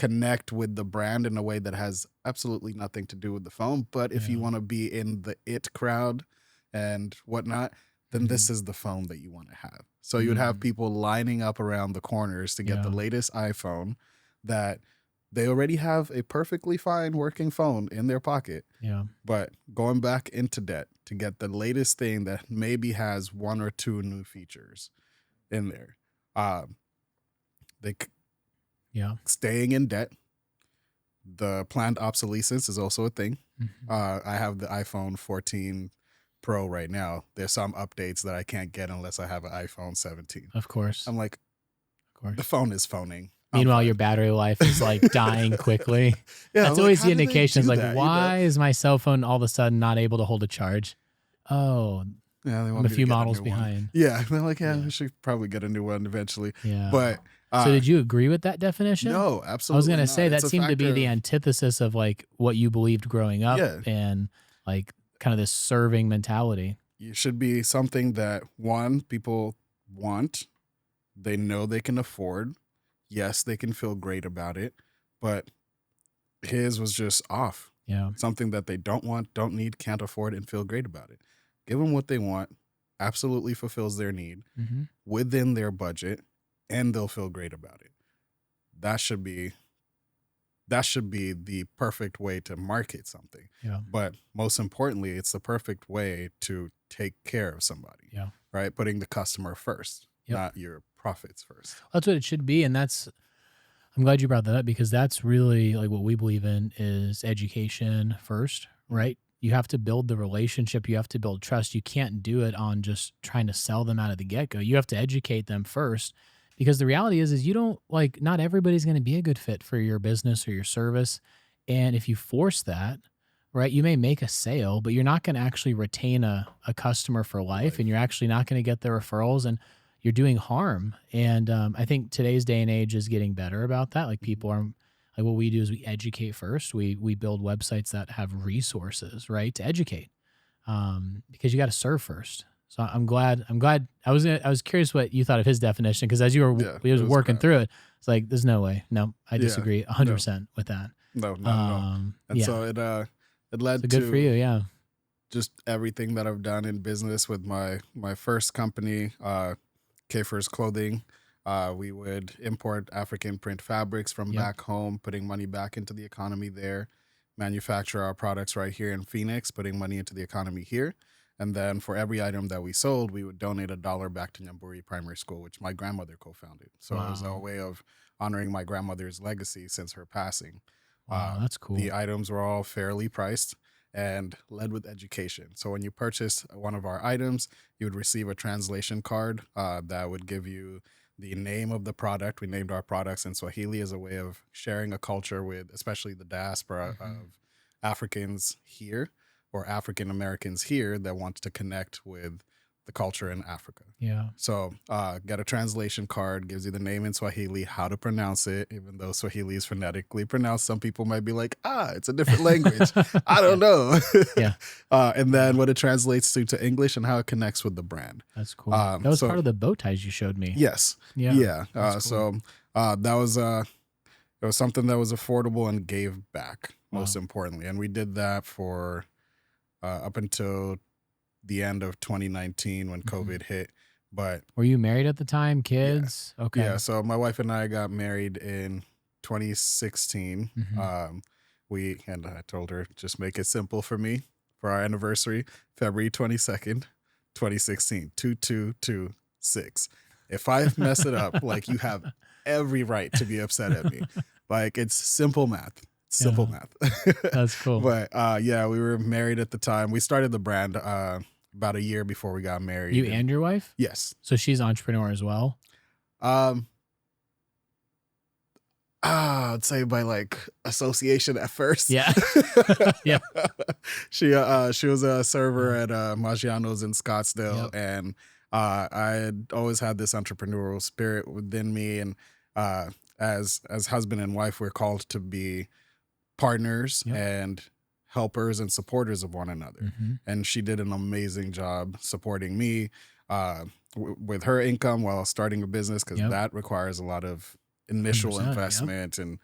connect with the brand in a way that has absolutely nothing to do with the phone. But if you Yeah. want to be in the it crowd and whatnot, then this is the phone that you want to have. So you would have people lining up around the corners to get the Yeah. latest iPhone that they already have a perfectly fine working phone in their pocket, Yeah. but going back into debt to get the latest thing that maybe has one or two new features in there. They Yeah. staying in debt. The planned obsolescence is also a thing. I have the iPhone 14 Pro right now. There's some updates that I can't get unless I have an iPhone 17. Of course. I'm like, Of course. the phone is phoning. Meanwhile, your battery life is like dying quickly. Yeah, That's I'm always like, the how do they indication. do Like, that, why is my cell phone all of a sudden not able to hold a charge? Oh, Yeah, they I'm want a me to few get models a new one. behind. Yeah, they're like, Yeah. we should probably get a new one eventually. Yeah. But So did you agree with that definition? no, I was absolutely going to not. say that It's a seemed to be factor the of- antithesis of like what you believed growing up Yeah. and like kind of this serving mentality. it should be something that one, people want, they know they can afford. Yes, they can feel great about it, but his was just off. Yeah. Something that they don't want, don't need, can't afford, and feel great about it. Give them what they want, absolutely fulfills their need within their budget, and they'll feel great about it. That should be the perfect way to market something. Yeah. But most importantly, it's the perfect way to take care of somebody. Yeah. Right? Putting the customer first, Yep. not your profits first. That's what it should be. And I'm glad you brought that up because that's really like what we believe in is education first, right? You have to build the relationship. You have to build trust. You can't do it on just trying to sell them out of the get-go. You have to educate them first because the reality is you don't like, not everybody's going to be a good fit for your business or your service. And if you force that, right, you may make a sale, but you're not going to actually retain a customer for life, and you're actually not going to get the referrals, and you're doing harm. And I think today's day and age is getting better about that. Like people are like, what we do is we educate first. We build websites that have resources, right, to educate, because you got to serve first. So I'm glad. I was curious what you thought of his definition because as you were it was working crap. through it, it's like there's no way. No, I Yeah, disagree 100% with that. No, no. And yeah. so it led So to good for you. Yeah. just everything that I've done in business with my first company, Ceiphers Clothing. We would import African print fabrics from back home, putting money back into the economy there, manufacture our products right here in Phoenix, putting money into the economy here. And then for every item that we sold, we would donate $1 back to Nyamburi Primary School, which my grandmother co-founded. So it was a way of honoring my grandmother's legacy since her passing. Wow, that's cool. The items were all fairly priced and led with education. So when you purchased one of our items, you would receive a translation card that would give you the name of the product. We named our products in Swahili as a way of sharing a culture with, especially the diaspora of Africans here or African Americans here that want to connect with the culture in Africa. Yeah. So get a translation card, gives you the name in Swahili, how to pronounce it, even though Swahili is phonetically pronounced. Some people might be like, it's a different language. I don't know. Yeah. And then what it translates to English and how it connects with the brand. That's cool. That was part of the bow ties you showed me. Yes. Yeah. Cool. So that was it was something that was affordable and gave back, most importantly. And we did that for up until the end of 2019 when COVID hit. But were you married at the time? Kids? Yeah. Okay. Yeah. So my wife and I got married in 2016. And I told her, just make it simple for me for our anniversary, February 22nd, 2016, 2226. If I mess it up, like you have every right to be upset at me. Like it's simple math. Simple math. That's cool. But we were married at the time. We started the brand about a year before we got married. You and your wife? Yes. So she's an entrepreneur as well? I'd say by like association at first. Yeah. Yeah. She was a server at Maggiano's in Scottsdale, and I had always had this entrepreneurial spirit within me, and as husband and wife, we're called to be partners and helpers and supporters of one another. And she did an amazing job supporting me with her income while starting a business, because that requires a lot of initial 100%, investment and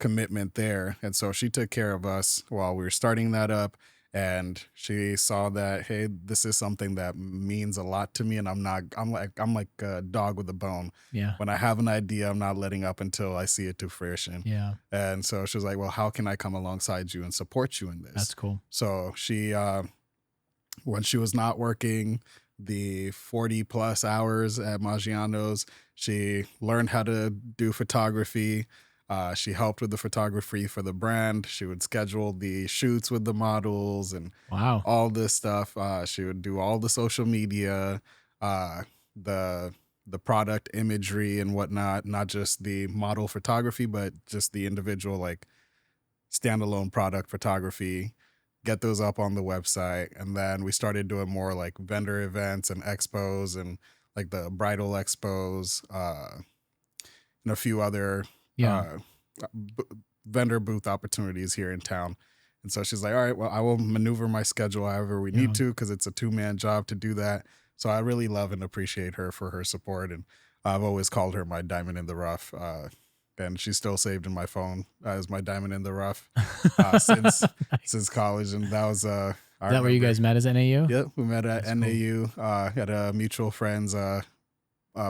commitment there. And so she took care of us while we were starting that up. And she saw that, hey, this is something that means a lot to me. And I'm like a dog with a bone. Yeah. When I have an idea, I'm not letting up until I see it to fruition. Yeah. And so she was like, well, how can I come alongside you and support you in this? That's cool. So she, when she was not working the 40 plus hours at Maggiano's, she learned how to do photography. She helped with the photography for the brand. She would schedule the shoots with the models and Wow. all this stuff. She would do all the social media, the product imagery and whatnot, not just the model photography, but just the individual like standalone product photography, get those up on the website. And then we started doing more like vendor events and expos and like the bridal expos, and a few other vendor booth opportunities here in town. And so she's like, all right, well, I will maneuver my schedule however we need to, because it's a 2-man job to do that. So I really love and appreciate her for her support. And I've always called her my diamond in the rough. And she's still saved in my phone as my diamond in the rough since college. And that was is that where you guys met, as NAU? Yep, we met at That's NAU at a mutual friend's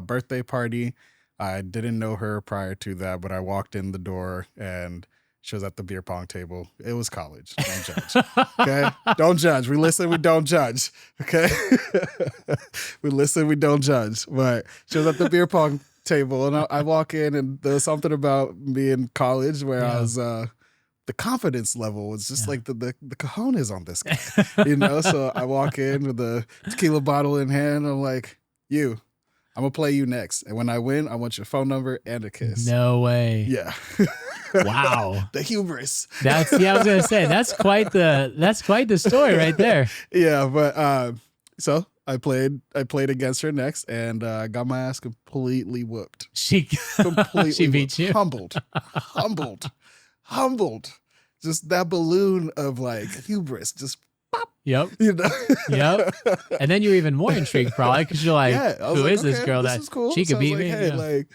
birthday party. I didn't know her prior to that, but I walked in the door and she was at the beer pong table. It was college. Don't judge. Okay? Don't judge. We listen, we don't judge. Okay? We listen, we don't judge. But she was at the beer pong table and I walk in and there was something about me in college where I was the confidence level was just like the cojones on this guy. You know? So I walk in with the tequila bottle in hand. I'm like, I'm going to play you next. And when I win, I want your phone number and a kiss. No way. Yeah. Wow. The hubris. I was going to say, that's quite the story right there. Yeah. But, so I played against her next and got my ass completely whooped. She beat you. Humbled. Just that balloon of like hubris, just pop. Yep. You know? Yep. And then you're even more intrigued probably because you're like, who is this girl that cool. she could beat like, me? Hey, like,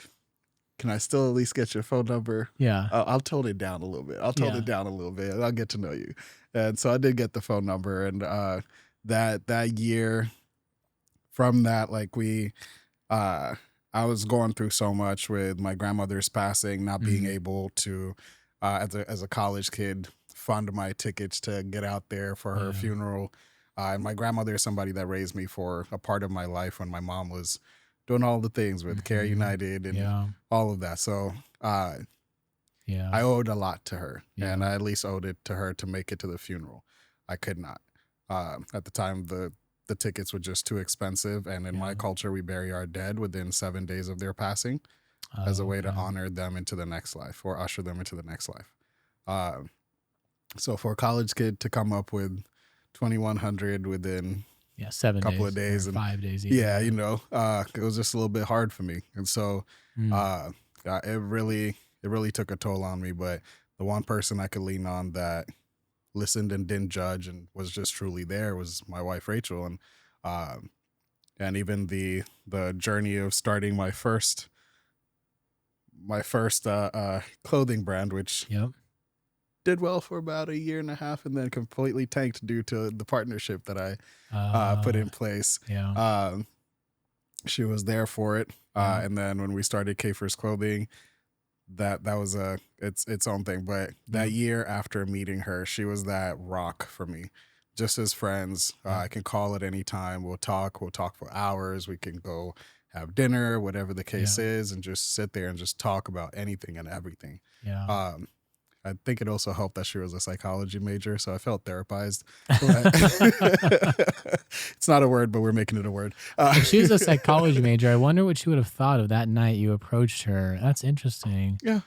can I still at least get your phone number? Yeah. I'll tone it down a little bit. I'll get to know you. And so I did get the phone number. And that year from that, like I was going through so much with my grandmother's passing, not being able to, as a college kid, fund my tickets to get out there for her funeral. And my grandmother is somebody that raised me for a part of my life when my mom was doing all the things with Care United and all of that. So I owed a lot to her, and I at least owed it to her to make it to the funeral. I could not. At the time, the tickets were just too expensive, and in my culture, we bury our dead within 7 days of their passing as a way to honor them into the next life or usher them into the next life. So for a college kid to come up with 2,100 within 7 couple of days and 5 days. Even. It was just a little bit hard for me. And so it really took a toll on me. But the one person I could lean on that listened and didn't judge and was just truly there was my wife, Rachel. And even the journey of starting my first clothing brand, which did well for about a year and a half and then completely tanked due to the partnership that I put in place. She was there for it. And then when we started Ceiphers Clothing, that was its own thing. But that year after meeting her, she was that rock for me. Just as friends, I can call at any time. We'll talk for hours. We can go have dinner, whatever the case is, and just sit there and just talk about anything and everything. I think it also helped that she was a psychology major, so I felt therapized. It's not a word, but we're making it a word. If she was a psychology major, I wonder what she would have thought of that night you approached her. That's interesting. Yeah.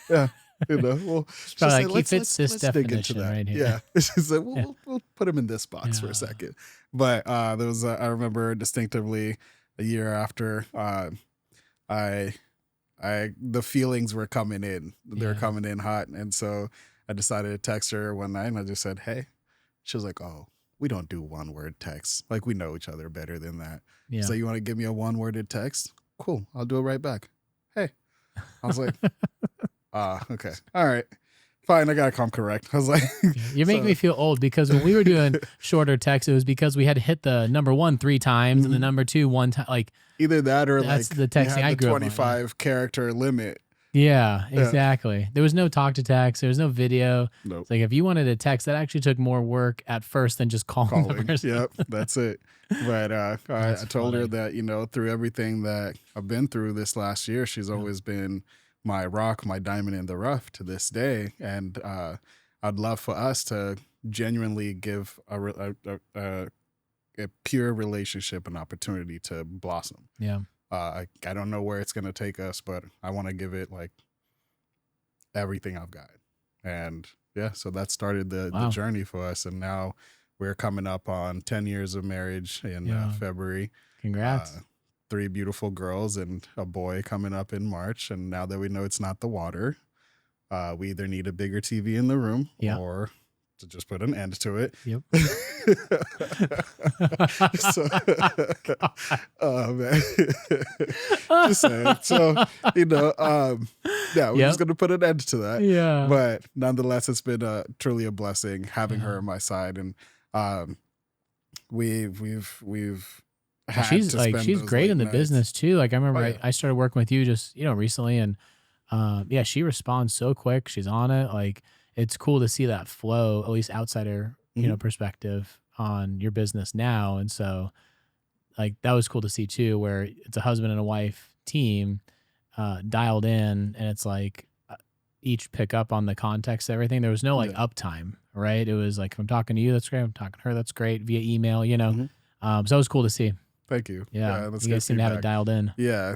Yeah. Well, she's probably like, he fits this definition right here. Yeah. She said, we'll put him in this box for a second. But there was, I remember distinctively a year after the feelings were coming in. They were coming in hot. And so I decided to text her one night and I just said, hey. She was like, oh, we don't do one-word texts. Like, we know each other better than that. So you want to give me a one-worded text? Cool. I'll do it right back. Hey. I was like, Okay. All right. Fine. I got to come correct. I was like, You're making me feel old because when we were doing shorter texts, it was because we had to hit the number 1 3 times and the number 2 1 time. Like either that or that's like the texting I the grew up on. 25 character limit. Yeah, exactly. There was no talk to text. There was no video. Nope. It's like if you wanted to text, that actually took more work at first than just calling the person. Yep, that's it. But I told her that, you know, through everything that I've been through this last year, she's always been my rock, my diamond in the rough to this day. And I'd love for us to genuinely give a pure relationship an opportunity to blossom. Yeah. I don't know where it's going to take us, but I want to give it like everything I've got. And yeah, so that started the journey for us. And now we're coming up on 10 years of marriage in February. Congrats. 3 beautiful girls and a boy coming up in March. And now that we know it's not the water, we either need a bigger TV in the room or to just put an end to it. Yep. So, oh man, just saying. So, you know, we're just gonna put an end to that. Yeah. But nonetheless, it's been truly a blessing having her on my side, and we've had she's to like spend she's those great late in the nights. business too. Like I remember yeah. I started working with you just recently, and she responds so quick. She's on it. Like it's cool to see that flow, at least outsider perspective on your business now. And so like that was cool to see too, where it's a husband and a wife team dialed in, and it's like each pick up on the context of everything. There was no like uptime, right? It was like if I'm talking to you, that's great. I'm talking to her, that's great. Via email, you know. So it was cool to see. Thank you. Yeah, you guys seem to have it dialed in. Yeah,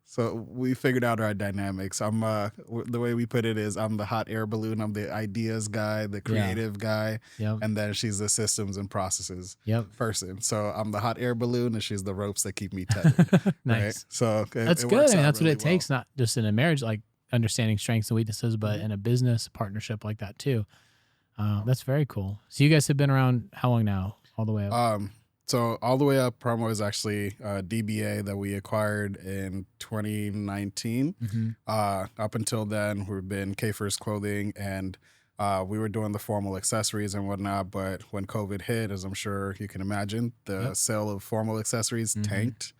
so we figured out our dynamics. I'm the way we put it is I'm the hot air balloon. I'm the ideas guy, the creative guy, and then she's the systems and processes person. So I'm the hot air balloon, and she's the ropes that keep me tethered. Nice. Right? So that's good. I mean, that's what it takes, not just in a marriage, like understanding strengths and weaknesses, but in a business partnership like that too. That's very cool. So you guys have been around how long now? All the way up? So all the way up, Promo is actually DBA that we acquired in 2019. Up until then, we've been Ceiphers Clothing, and we were doing the formal accessories and whatnot. But when COVID hit, as I'm sure you can imagine, the sale of formal accessories tanked.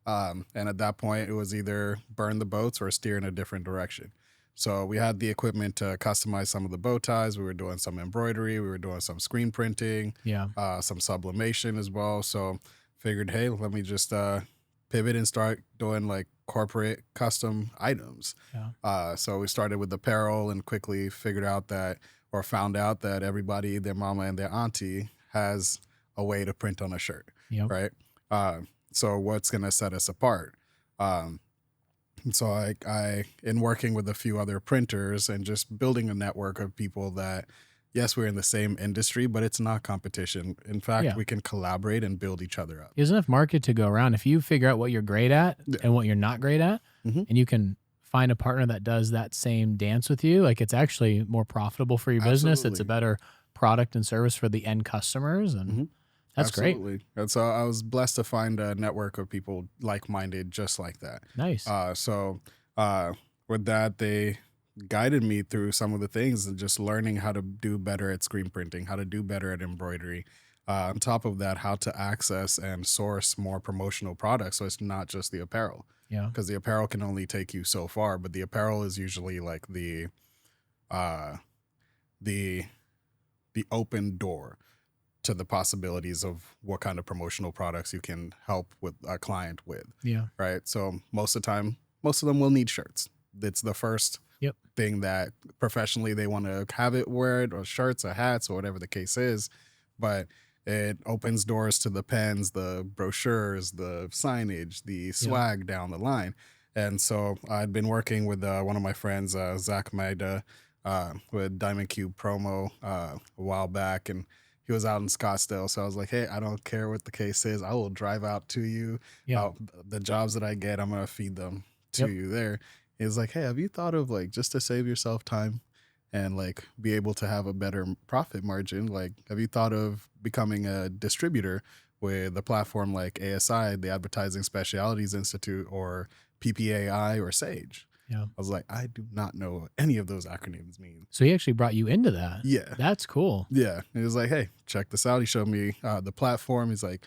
And at that point, it was either burn the boats or steer in a different direction. So we had the equipment to customize some of the bow ties. We were doing some embroidery. We were doing some screen printing, some sublimation as well. So figured, hey, let me just pivot and start doing like corporate custom items. So we started with apparel and quickly figured out that, or found out that everybody, their mama and their auntie has a way to print on a shirt, right? So what's going to set us apart? So I, in working with a few other printers and just building a network of people that, yes, we're in the same industry, but it's not competition. In fact, we can collaborate and build each other up. There's enough market to go around. If you figure out what you're great at and what you're not great at, and you can find a partner that does that same dance with you, like it's actually more profitable for your business. It's a better product and service for the end customers. And that's great. And so I was blessed to find a network of people like-minded just like that. Nice. So with that, they guided me through some of the things and just learning how to do better at screen printing, how to do better at embroidery. On top of that, how to access and source more promotional products. So it's not just the apparel. Because the apparel can only take you so far, but the apparel is usually like the open door to the possibilities of what kind of promotional products you can help with a client with. Right. So most of the time, most of them will need shirts. It's the first thing that professionally they want to have it wear it, or shirts or hats or whatever the case is. But it opens doors to the pens, the brochures, the signage, the swag down the line. And so I'd been working with one of my friends, Zach Maida, with Diamond Cube Promo a while back, and he was out in Scottsdale. So I was like, hey, I don't care what the case is. I will drive out to you. The jobs that I get, I'm going to feed them to you there. He was like, hey, have you thought of like just to save yourself time and like be able to have a better profit margin? Like, have you thought of becoming a distributor with a platform like ASI, the Advertising Specialities Institute, or PPAI or Sage? Yeah. I was like, I do not know what any of those acronyms mean. So he actually brought you into that. Yeah. That's cool. Yeah. He was like, hey, check this out. He showed me the platform. He's like,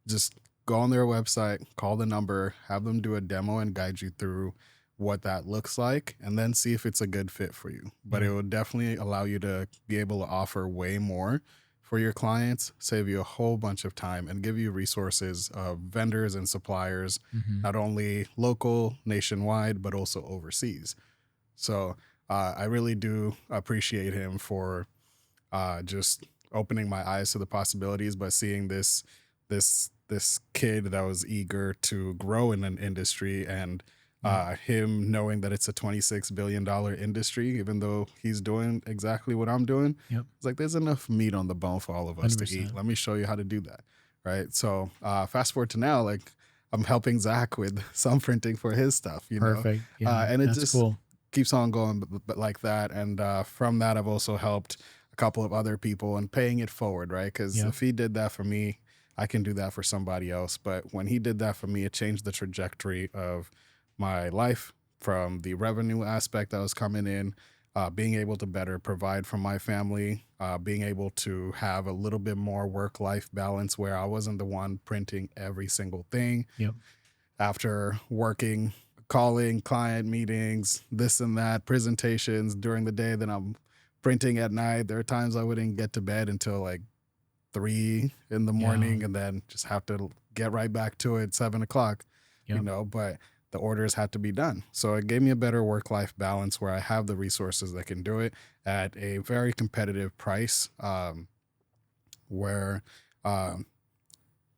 just go on their website, call the number, have them do a demo and guide you through what that looks like, and then see if it's a good fit for you. But it would definitely allow you to be able to offer way more for your clients, save you a whole bunch of time, and give you resources of vendors and suppliers, Mm-hmm. not only local, nationwide, but also overseas. So I really do appreciate him for just opening my eyes to the possibilities by seeing this kid that was eager to grow in an industry, and him knowing that it's a $26 billion industry, even though he's doing exactly what I'm doing. Yep. It's like, there's enough meat on the bone for all of us to eat. 100%. Let me show you how to do that. Right. So fast forward to now, like, I'm helping Zach with some printing for his stuff, Perfect. Yeah. and it That's just cool. keeps on going, but like that. And from that, I've also helped a couple of other people and paying it forward, right? Because Yep. if he did that for me, I can do that for somebody else. But when he did that for me, it changed the trajectory of my life, from the revenue aspect that was coming in, being able to better provide for my family, being able to have a little bit more work-life balance where I wasn't the one printing every single thing. Yep. After working, calling client meetings, this and that, presentations during the day, then I'm printing at night. There are times I wouldn't get to bed until like 3 in the morning, and then just have to get right back to it 7 o'clock, Yep. but the orders had to be done. So it gave me a better work-life balance where I have the resources that can do it at a very competitive price, where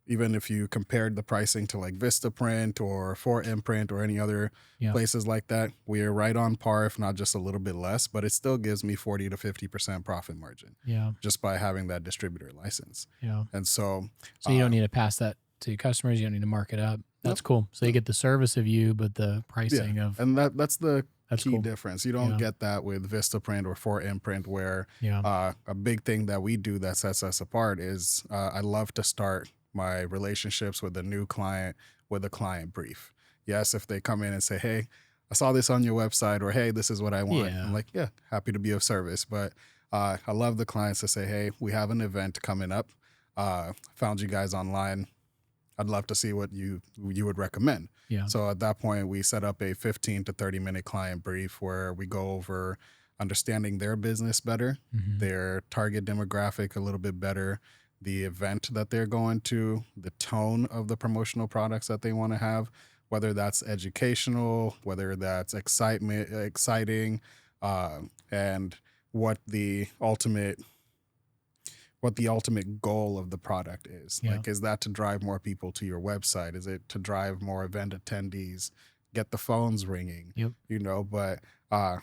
even if you compared the pricing to like Vistaprint or 4imprint or any other Yep. places like that, we're right on par, if not just a little bit less, but it still gives me 40 to 50% profit margin Yeah. just by having that distributor license. Yeah. And so, So you don't need to pass that to customers. You don't need to mark it up. That's Nope. cool. So you get the service of you, but the pricing of and that's the that's key cool. difference. You don't Yeah. get that with Vistaprint or 4imprint, where Yeah. a big thing that we do that sets us apart is I love to start my relationships with a new client with a client brief. Yes, if they come in and say, hey, I saw this on your website, or hey, this is what I want. Yeah. I'm like, yeah, happy to be of service. But I love the clients to say, hey, we have an event coming up. Found you guys online. I'd love to see what you would recommend. Yeah. So at that point, we set up a 15 to 30-minute client brief where we go over understanding their business better, Mhm. their target demographic a little bit better, the event that they're going to, the tone of the promotional products that they want to have, whether that's educational, whether that's exciting, and what the ultimate goal of the product is. Yeah. Like, is that to drive more people to your website? Is it to drive more event attendees, get the phones ringing? Yep. But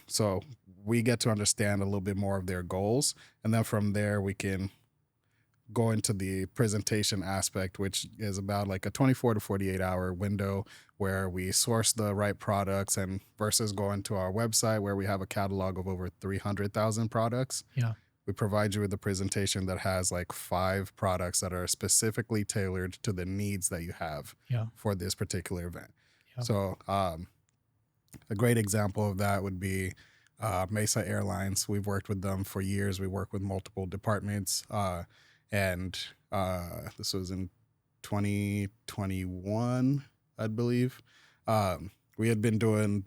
so we get to understand a little bit more of their goals, and then from there we can go into the presentation aspect, which is about like a 24 to 48 hour window where we source the right products, and versus going to our website where we have a catalog of over 300,000 products. Yeah. We provide you with a presentation that has like 5 products that are specifically tailored to the needs that you have Yeah. for this particular event. Yeah. So a great example of that would be Mesa Airlines. We've worked with them for years. We work with multiple departments, and this was in 2021, I believe. We had been doing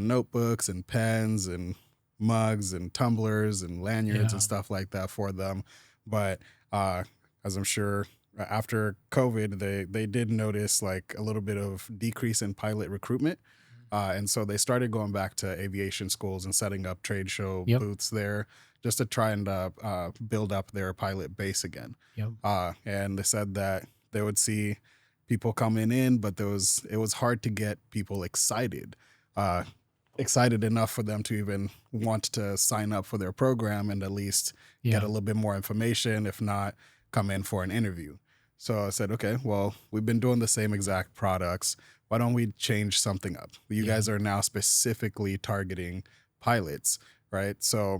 notebooks and pens and mugs and tumblers and lanyards and stuff like that for them. But as I'm sure after COVID, they did notice like a little bit of decrease in pilot recruitment. And so they started going back to aviation schools and setting up trade show booths there just to try and build up their pilot base again. Yep. And they said that they would see people coming in, but it was hard to get people excited enough for them to even want to sign up for their program and at least get a little bit more information, if not come in for an interview. So I said, okay, well, we've been doing the same exact products. Why don't we change something up? You guys are now specifically targeting pilots, right? So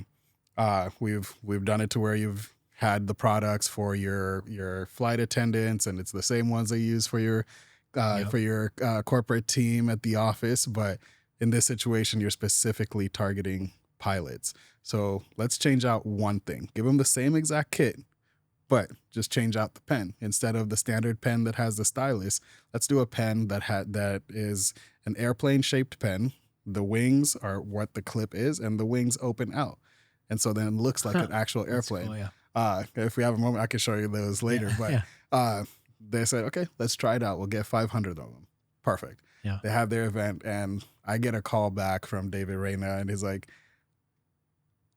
we've done it to where you've had the products for your flight attendants, and it's the same ones they use for your for your corporate team at the office, but in this situation, you're specifically targeting pilots. So let's change out one thing. Give them the same exact kit, but just change out the pen. Instead of the standard pen that has the stylus, let's do a pen that is an airplane-shaped pen. The wings are what the clip is, and the wings open out. And so then it looks like an actual airplane. Cool, yeah. If we have a moment, I can show you those later. They said, okay, let's try it out. We'll get 500 of them. Perfect. Yeah. They have their event, and I get a call back from David Reyna, and he's like,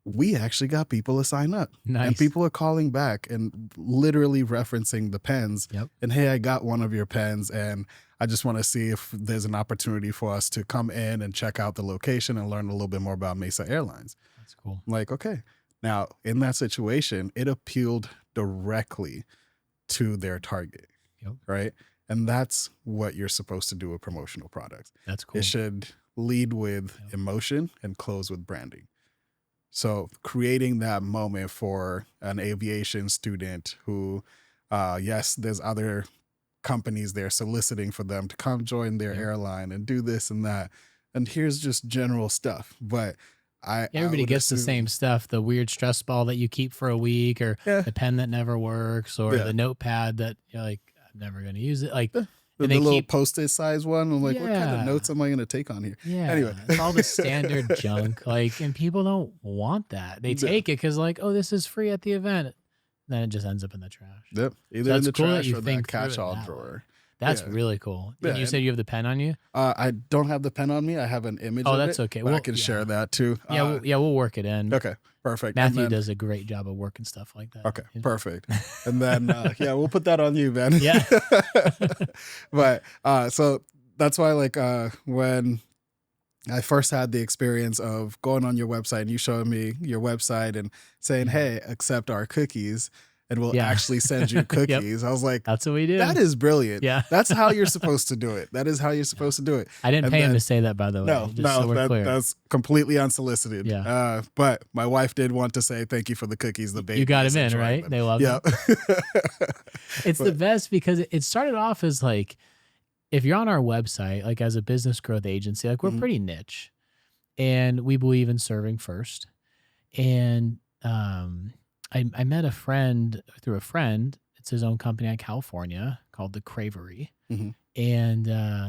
we actually got people to sign up. Nice. And people are calling back and literally referencing the pens. Yep. And hey, I got one of your pens, and I just want to see if there's an opportunity for us to come in and check out the location and learn a little bit more about Mesa Airlines. That's cool. I'm like, okay. Now, in that situation, it appealed directly to their target. Yep. Right? And that's what you're supposed to do with promotional products. That's cool. It should lead with emotion and close with branding. So creating that moment for an aviation student who, yes, there's other companies there soliciting for them to come join their airline and do this and that. And here's just general stuff. But everybody gets the same stuff, the weird stress ball that you keep for a week, or the pen that never works, or the notepad that you're like, I'm never going to use it. Like the little Post-it size one. I'm like, what kind of notes am I going to take on here? Yeah. Anyway. It's all the standard junk. Like, and people don't want that. They take it because like, oh, this is free at the event. Then it just ends up in the trash. Yep. Either in the trash or that catch-all drawer. That's really cool. And you said you have the pen on you? I don't have the pen on me. I have an image of it. Oh, that's okay. Well, I can share that too. We'll work it in. Okay, perfect. Matthew does a great job of working stuff like that. Okay, perfect. And then, we'll put that on you, Ben. Yeah. But so that's why, like, when I first had the experience of going on your website and you showing me your website and saying, hey, accept our cookies, and we'll actually send you cookies. I was like, that's what we do. That is brilliant. Yeah. That's how you're supposed to do it. That is how you're supposed to do it. I didn't pay him to say that, by the way. No, that's completely unsolicited. Yeah. But my wife did want to say thank you for the cookies. The baby. You got him in, right? They love them. It's the best because it started off as like, if you're on our website, like as a business growth agency, like we're pretty niche and we believe in serving first. And, I met a friend through a friend. It's his own company in California called The Cravery. And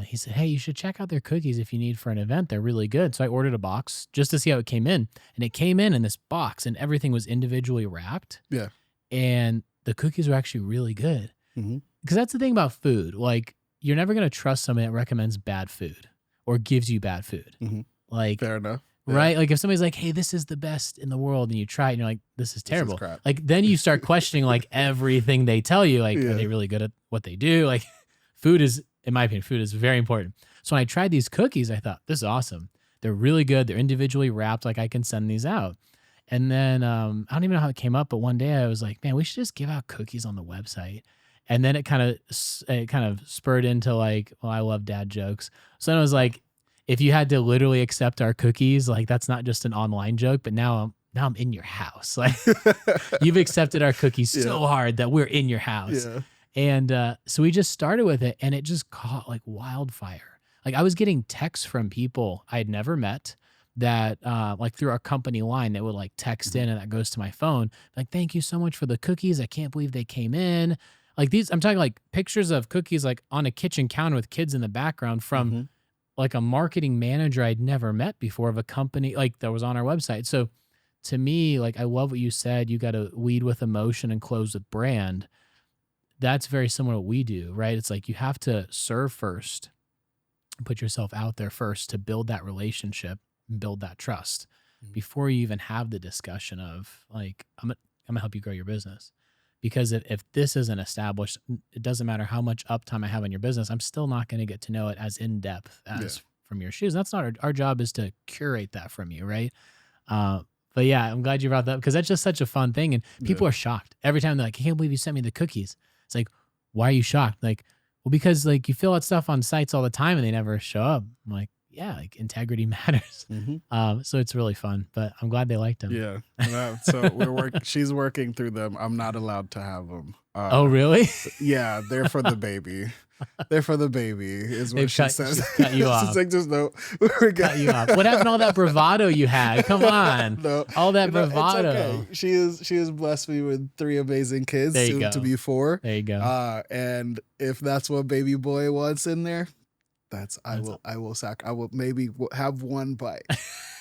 he said, hey, you should check out their cookies if you need for an event. They're really good. So I ordered a box just to see how it came in. And it came in this box and everything was individually wrapped. Yeah. And the cookies were actually really good. Because that's the thing about food. Like, you're never going to trust somebody that recommends bad food or gives you bad food. Like, fair enough. Right? Like if somebody's like, hey, this is the best in the world, and you try it and you're like, this is terrible. This is like then you start questioning like everything they tell you. Like, are they really good at what they do? Like food is, in my opinion, food is very important. So when I tried these cookies, I thought, this is awesome. They're really good. They're individually wrapped. Like I can send these out. And then I don't even know how it came up, but one day I was like, man, we should just give out cookies on the website. And then it kind of spurred into like, well, I love dad jokes. So then I was like, if you had to literally accept our cookies, like that's not just an online joke, but now I'm in your house. Like you've accepted our cookies so hard that we're in your house. Yeah. And so we just started with it and it just caught like wildfire. Like I was getting texts from people I had never met that like through our company line that would like text in and that goes to my phone. Like, thank you so much for the cookies. I can't believe they came in. Like these, I'm talking like pictures of cookies like on a kitchen counter with kids in the background from like a marketing manager I'd never met before of a company like that was on our website. So to me, like, I love what you said. You got to lead with emotion and close with brand. That's very similar to what we do, right? It's like you have to serve first, put yourself out there first to build that relationship and build that trust before you even have the discussion of like, I'm gonna help you grow your business. Because if this isn't established, it doesn't matter how much uptime I have on your business, I'm still not going to get to know it as in depth as from your shoes. That's not our job is to curate that from you, right? But yeah, I'm glad you brought that up because that's just such a fun thing. And people are shocked every time. They're like, I can't believe you sent me the cookies. It's like, why are you shocked? Like, well, because like you fill out stuff on sites all the time and they never show up. I'm like, yeah, like integrity matters. Mm-hmm. So it's really fun, but I'm glad they liked him. Yeah. So she's working through them. I'm not allowed to have them. Oh, really? Yeah, they're for the baby. They're for the baby, is what she says. She's cut you off. She's like, just no. Cut you off. What happened to all that bravado you had? Come on. No, all that bravado. It's okay. She has blessed me with 3 amazing kids, There you soon go. to be 4. There you go. And if that's what baby boy wants in there, I will maybe have one bite.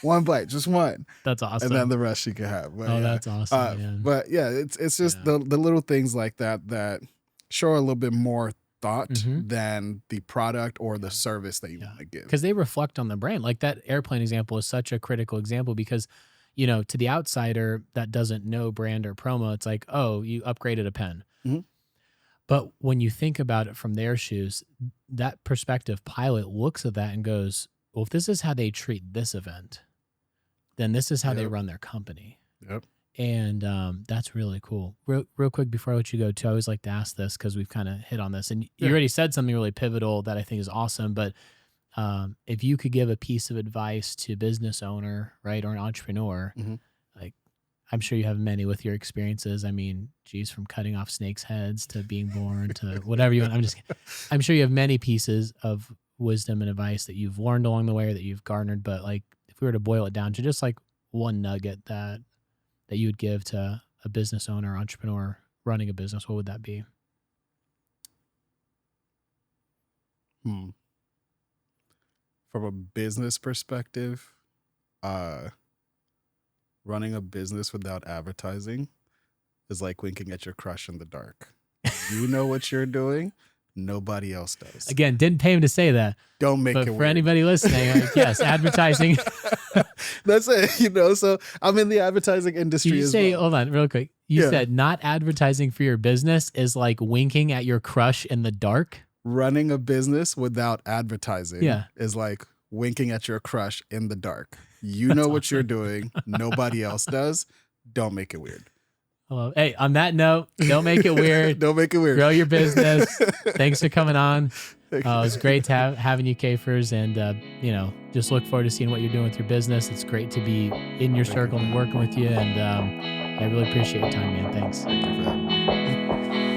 One bite, just one. That's awesome. And then the rest she can have. But yeah. That's awesome, man. But yeah, it's just the little things like that show a little bit more thought than the product or the service that you want to give. Because they reflect on the brand. Like that airplane example is such a critical example because, you know, to the outsider that doesn't know brand or promo, it's like, oh, you upgraded a pen. Mm-hmm. But when you think about it from their shoes, that prospective pilot looks at that and goes, well, if this is how they treat this event, then this is how they run their company. Yep. And that's really cool. Real quick before I let you go, too, I always like to ask this because we've kind of hit on this. And you already said something really pivotal that I think is awesome. But if you could give a piece of advice to a business owner, right, or an entrepreneur, like I'm sure you have many with your experiences. I mean, geez, from cutting off snakes' heads to being born to whatever you want. I'm sure you have many pieces of wisdom and advice that you've learned along the way or that you've garnered. But like, if we were to boil it down to just like one nugget that you would give to a business owner, entrepreneur running a business, what would that be? From a business perspective, running a business without advertising is like winking at your crush in the dark. You know what you're doing. Nobody else does. Again, didn't pay him to say that. Don't make it for weird. Anybody listening, like, yes, advertising. That's it. You know, so I'm in the advertising industry as well. Hold on, real quick. You said not advertising for your business is like winking at your crush in the dark. Running a business without advertising is like winking at your crush in the dark. You know what you're doing. Nobody else does. Don't make it weird. Hey, on that note, don't make it weird. Don't make it weird. Grow your business. Thanks for coming on. It was great to having you, Ceiphers, and just look forward to seeing what you're doing with your business. It's great to be in your circle and working with you, and I really appreciate your time, man. Thanks. Thank you for having me.